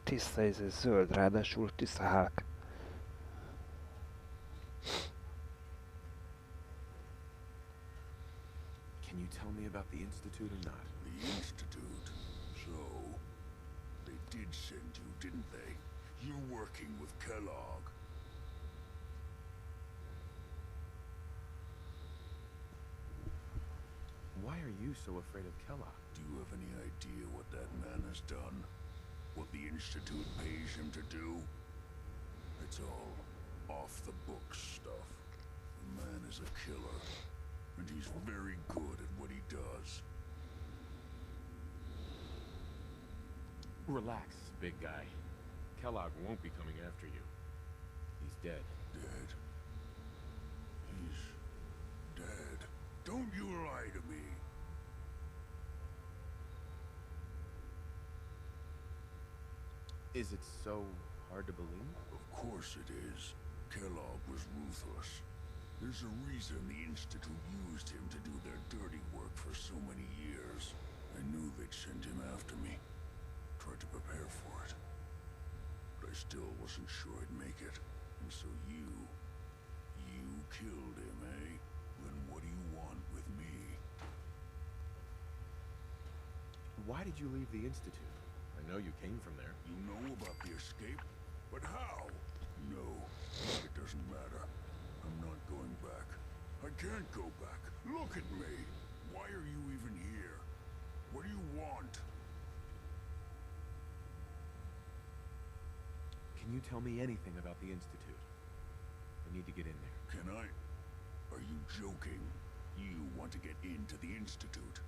Tiszta zöld, ráadásul tiszta Hulk. Can you tell me about the Institute or not? The Institute? So, they did send you, didn't they? You're working with Kellogg. Why are you so afraid of Kellogg? Do you have any idea what that man has done? What the Institute pays him to do? It's all off-the-books stuff. The man is a killer, and he's very good at what he does. Relax, big guy. Kellogg won't be coming after you. He's dead. Dead? He's dead. Don't you lie to me. Is it so hard to believe? Of course it is. Kellogg was ruthless. There's a reason the Institute used him to do their dirty work for so many years. I knew they'd send him after me. Tried to prepare for it. But I still wasn't sure I'd make it. And so you killed him, eh? Then what do you want with me? Why did you leave the Institute? I know you came from there. You know about the escape? But how? No, it doesn't matter. I'm not going back. I can't go back. Look at me. Why are you even here? What do you want? Can you tell me anything about the Institute? I need to get in there. Can I? Are you joking? You want to get into the Institute?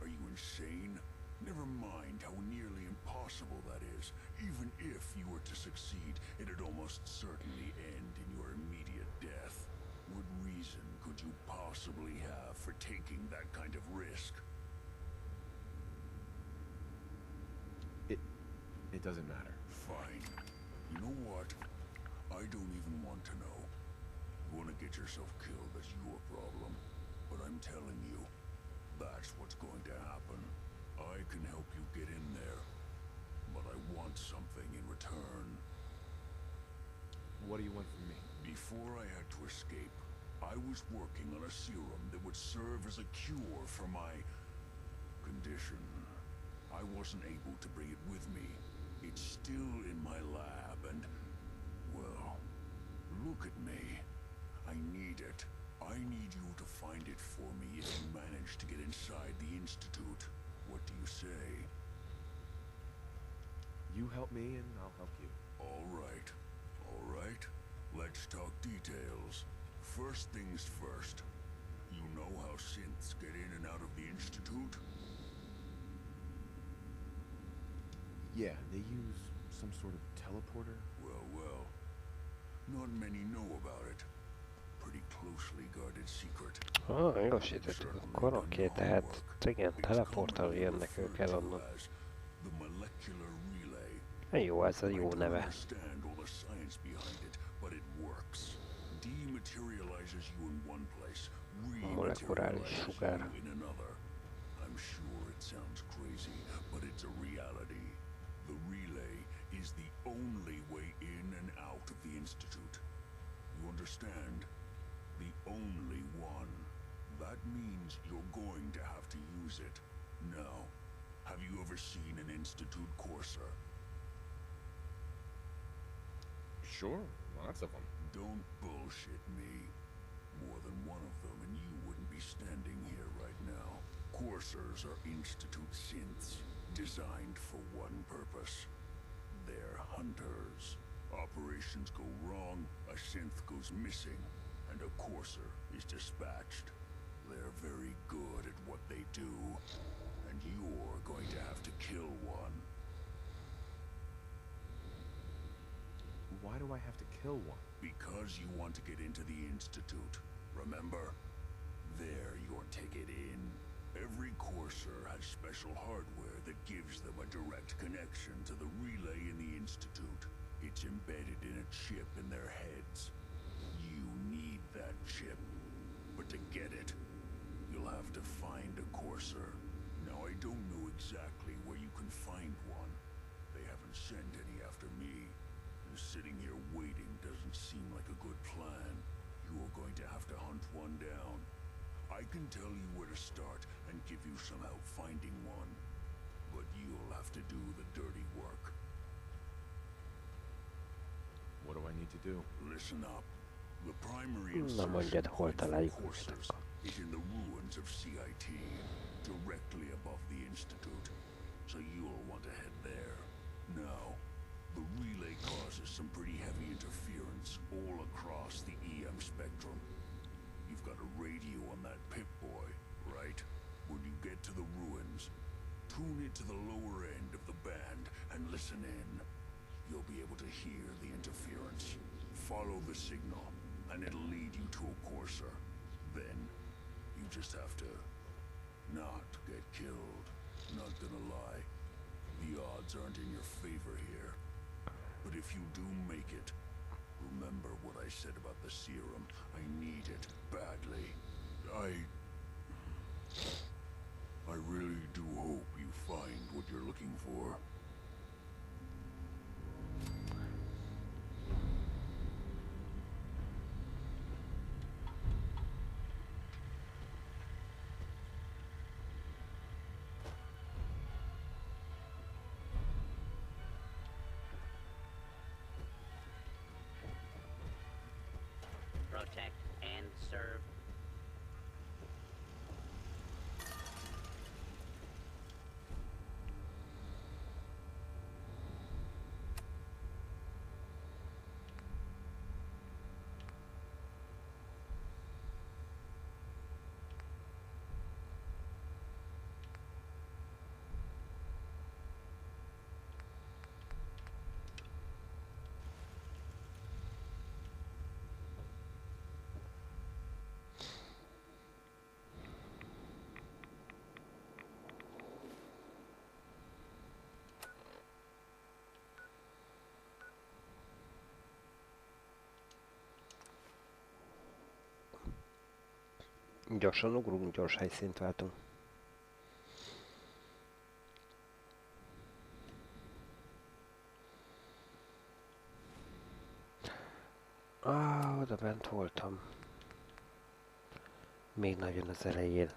Are you insane? Never mind how nearly impossible that is. Even if you were to succeed, it'd almost certainly end in your immediate death. What reason could you possibly have for taking that kind of risk? It doesn't matter. Fine. You know what? I don't even want to know. You want to get yourself killed, that's your problem. But I'm telling you, that's what's going to happen. I can help you get in there. But I want something in return. What do you want from me? Before I had to escape, I was working on a serum that would serve as a cure for my condition. I wasn't able to bring it with me. It's still in my lab and, well, look at me. I need it. I need you to find it for me if you manage to get inside the Institute. What do you say? You help me and I'll help you. All right. All right. Let's talk details. First things first. You know how synths get in and out of the Institute? Yeah, they use some sort of teleporter. Well. Not many know about it. Pretty closely guarded secret. Jogosítettük akkor, oké, tehát igen, teleporttal jönnek ők el onnan. The molecular relay. Jó, ez a jó I don't neve. understand all the science behind it, but it works. Dematerializes you in one place, Molekuláris rematerializes sugár. you in another. I'm sure it sounds crazy, but it's a reality. The relay is the only way in and out of the Institute. You understand? The only one. That means you're going to have to use it. Now, have you ever seen an Institute courser? Sure, lots of them. Don't bullshit me. More than one of them and you wouldn't be standing here right now. Coursers are Institute synths, designed for one purpose. They're hunters. Operations go wrong, a synth goes missing, and a courser is dispatched. They're very good at what they do, and you're going to have to kill one. Why do I have to kill one? Because you want to get into the Institute, remember? They're your ticket in. Every courser has special hardware that gives them a direct connection to the relay in the Institute. It's embedded in a chip in their heads. You need that chip. But to get it, you'll have to find a courser. Now, I don't know exactly where you can find one. They haven't sent any after me. And sitting here waiting doesn't seem like a good plan. You're going to have to hunt one down. I can tell you where to start and give you some help finding one. But you'll have to do the dirty work. What do I need to do? Listen up. The primary Na insertion mondjad, hol point for találjuk coursers őket. is in the ruins of CIT, directly above the Institute. So you'll want to head there. Now, the relay causes some pretty heavy interference all across the EM spectrum. You've got a radio on that Pip-Boy, right? When you get to the ruins, tune it to the lower end of the band and listen in. You'll be able to hear the interference. Follow the signal, and it'll lead you to a courser. Then, you just have to not get killed. Not gonna lie, the odds aren't in your favor here. But if you do make it, remember what I said about the serum. I need it badly. I really do hope you find what you're looking for. Protect and serve. Gyorsan ugrunk, gyors helyszínt váltunk. Oda bent voltam. Még nagyon az elején.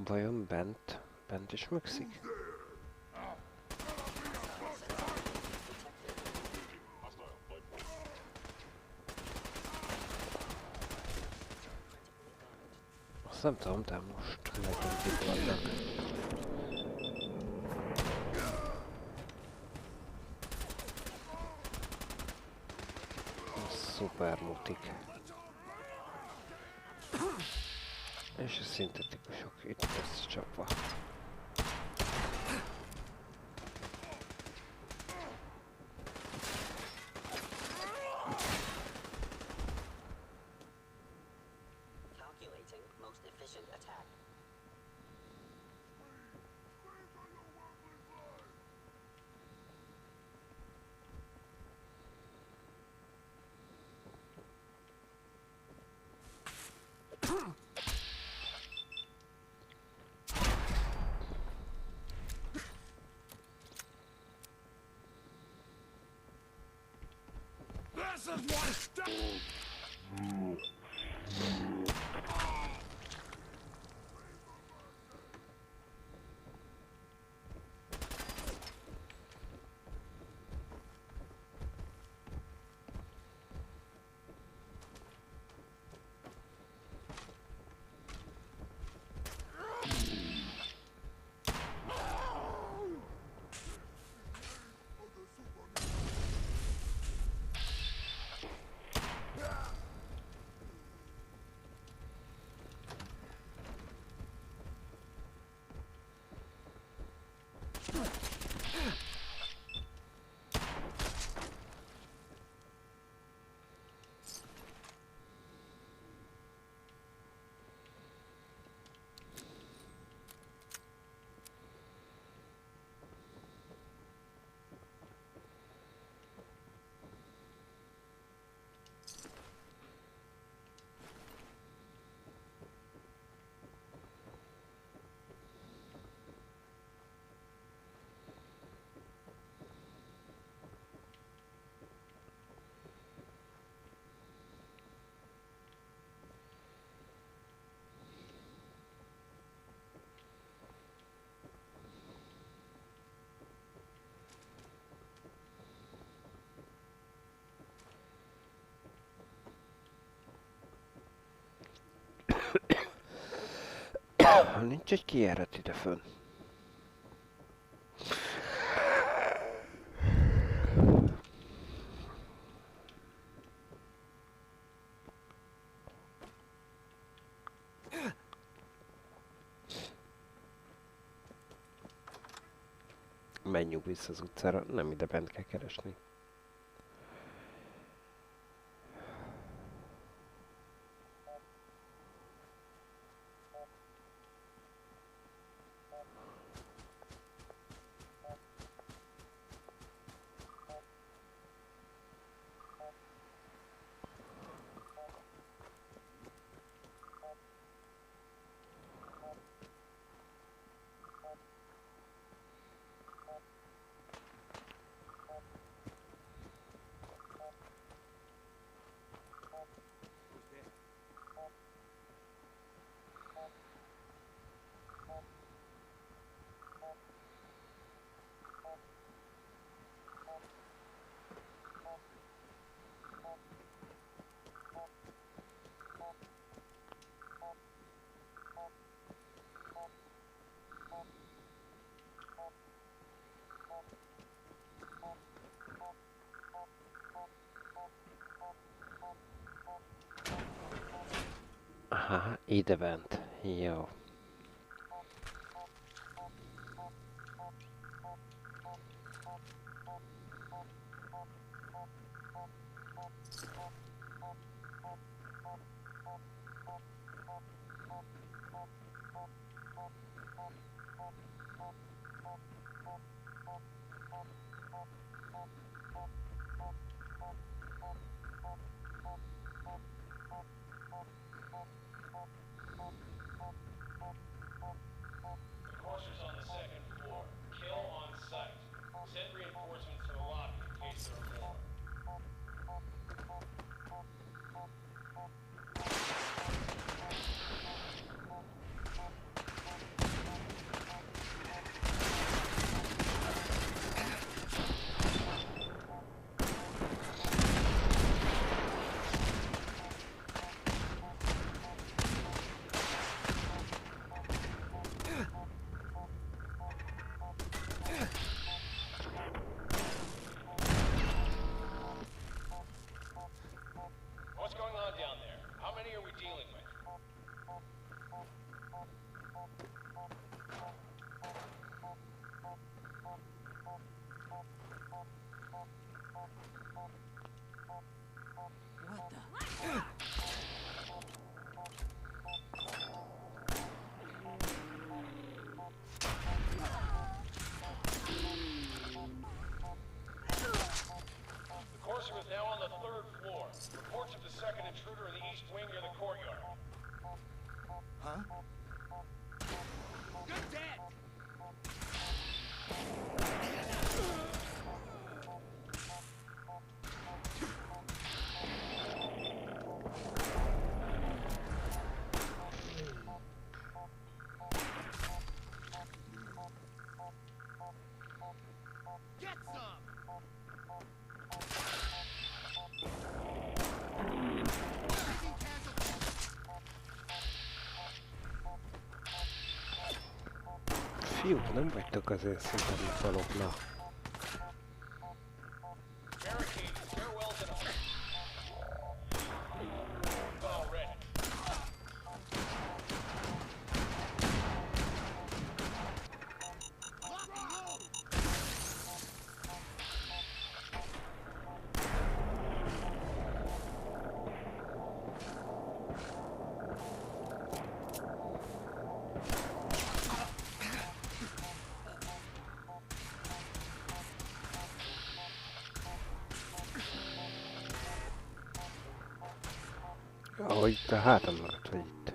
Vajon bent is mögszik? Azt nem tudom, de most megint itt vannak. Szuper mutik. És a szintetikusok itt összecsapva. This is what Nincs egy kijárat ide fönn. Menjünk vissza az utcára, nem ide bent kell keresni. Aha, ide bent. Jó. now on the 3rd floor. Reports of the second intruder in the east wing near the courtyard. Huh? You're dead! Get some! Fiúk, nem vagytok azért szinten falok, na. Ahogy itt a hátam mögött vagy itt.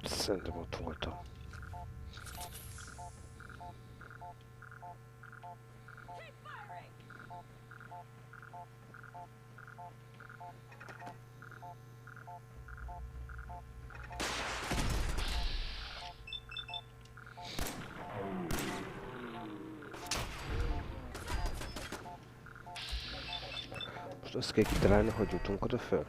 Szerintem ott voltam. Most azt kell kitalálni, hogy jutunk oda föl.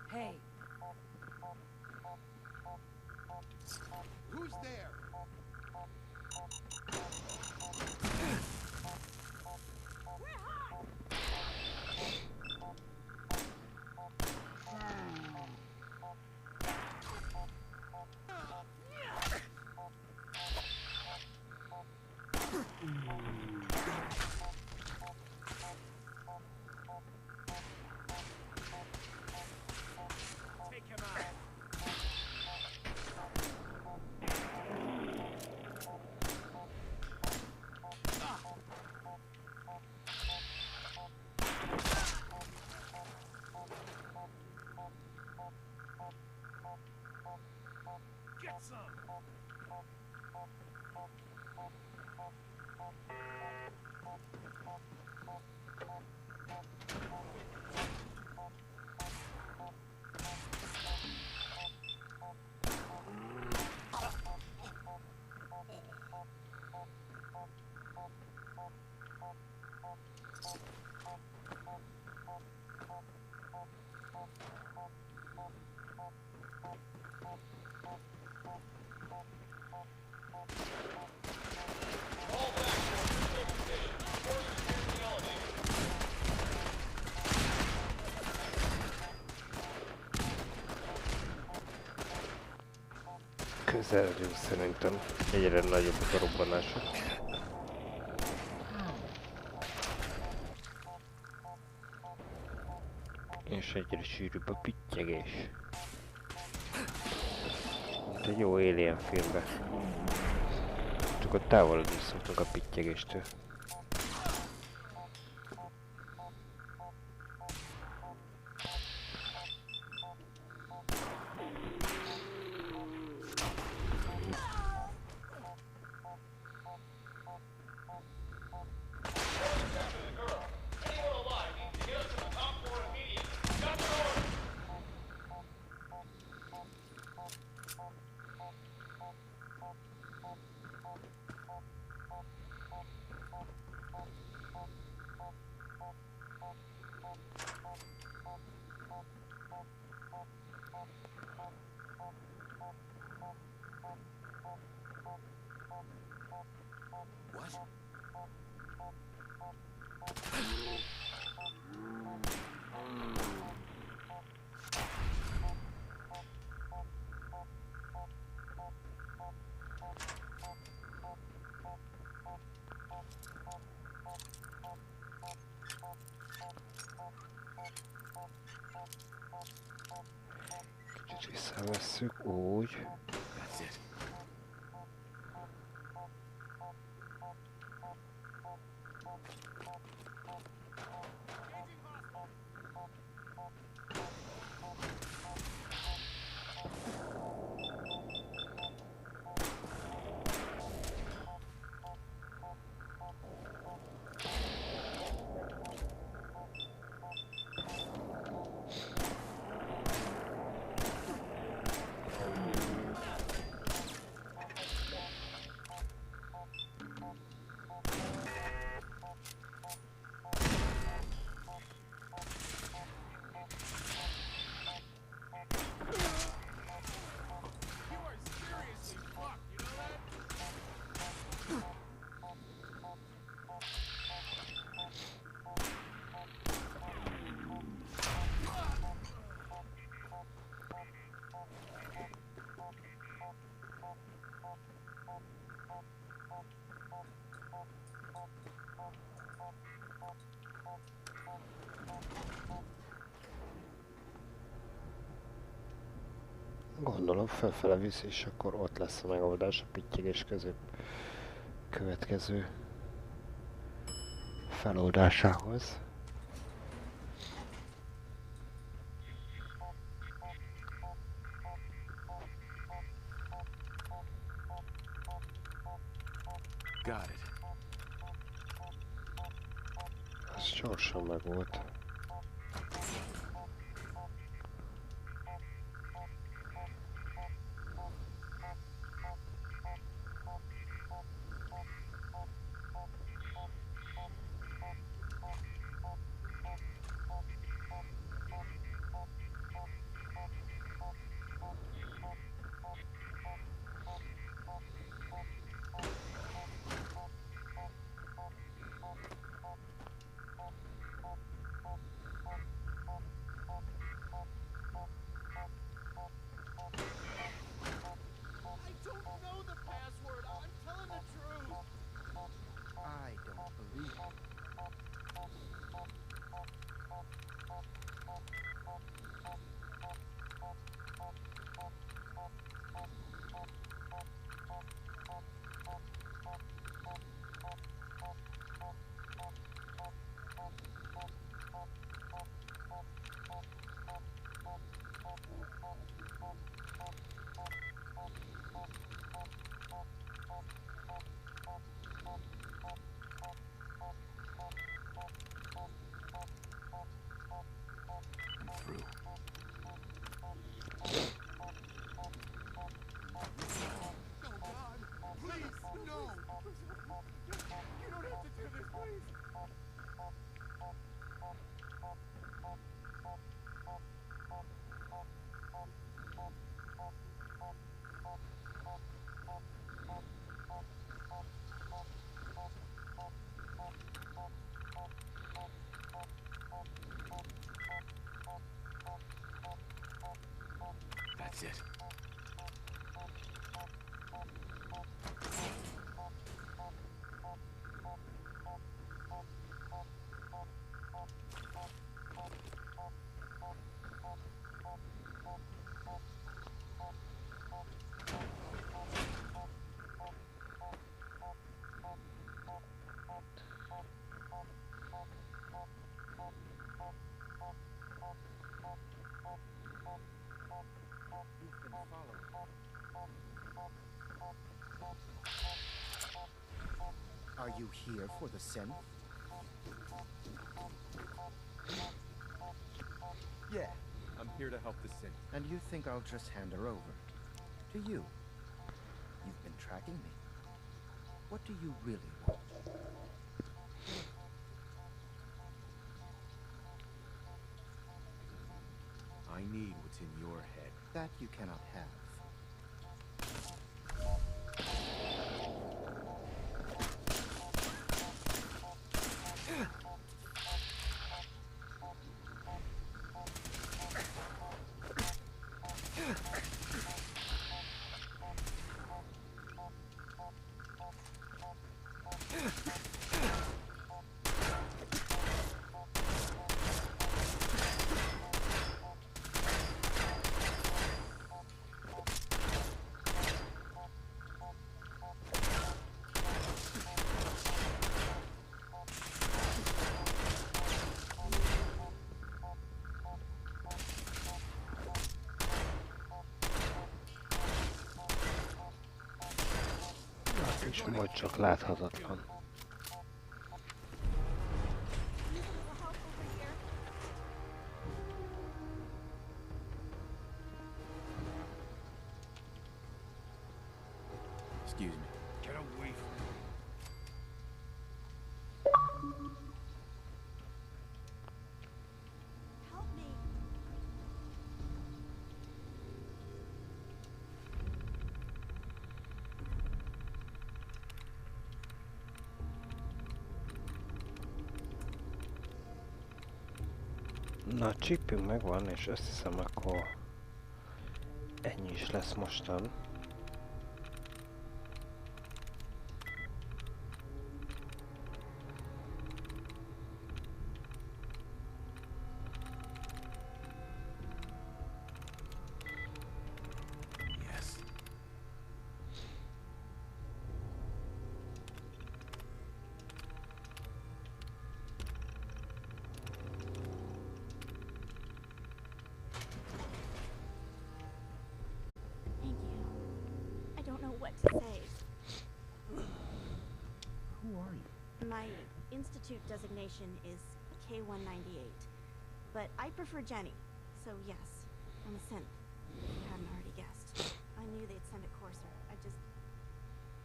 Hey. Who's there? Get some! Közelről szerintem egyre nagyobbak a robbanások. És egyre sűrűbb a pittyegés. Mint egy jó Alien filmbe. Csak ott távolodni szoktunk a pittyegéstől. Kicsit visszavesszük úgy. That's it. Gondolom felfele visz, és akkor ott lesz a megoldás a pittyegés között következő feloldásához. Got it. Ez gyorsan megvolt. That's it. Are you here for the synth? Yeah, I'm here to help the synth. And you think I'll just hand her over? To you? You've been tracking me. What do you really want? I need what's in your head. That you cannot have. És majd csak láthatatlan. Excuse me. Get away from me. Help me. Na, a chipünk megvan, és azt hiszem, akkor ennyi is lesz mostan. Yes. Thank you. I don't know what to say. Who are you? My institute designation is K-198, but I prefer Jenny, so yes, I'm a synth. If you hadn't already guessed. I knew they'd send a courser. I just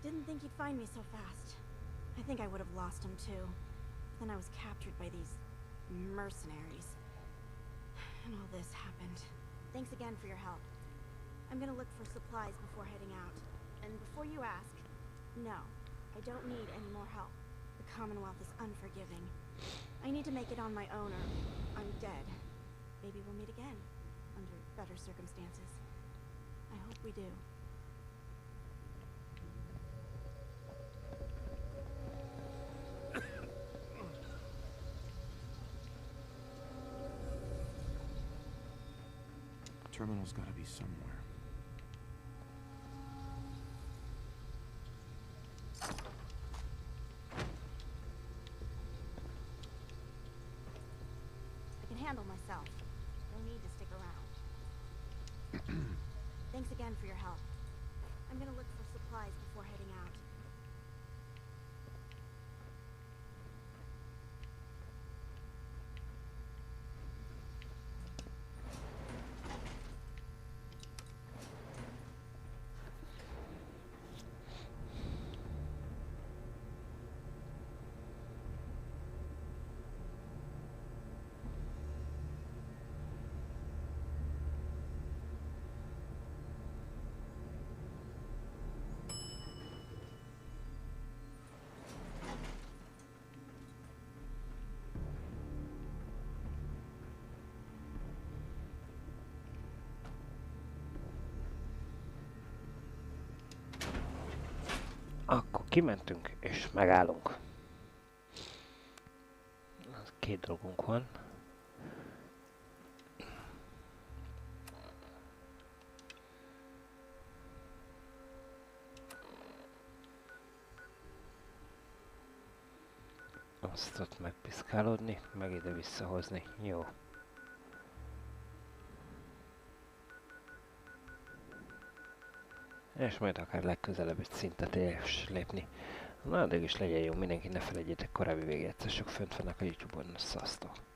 didn't think he'd find me so fast. I think I would have lost him too. Then I was captured by these mercenaries. And all this happened. Thanks again for your help. I'm gonna look for supplies before heading out. And before you ask, no, I don't need any more help. The Commonwealth is unforgiving. I need to make it on my own or I'm dead. Maybe we'll meet again, under better circumstances. I hope we do. Terminal's gotta be somewhere. I can handle myself. No need to stick around. Thanks again for your help. I'm gonna look for supplies before heading out. Akkor kimentünk, és megállunk. Két dolgunk van. Azt ott megpiszkálódni, meg ide visszahozni. Jó. És majd akár legközelebb egy szintet is lépni. Na, addig is legyen jó mindenki, ne felejtjétek, korábbi végigjátszások fönt vannak a YouTube-on, szasztok!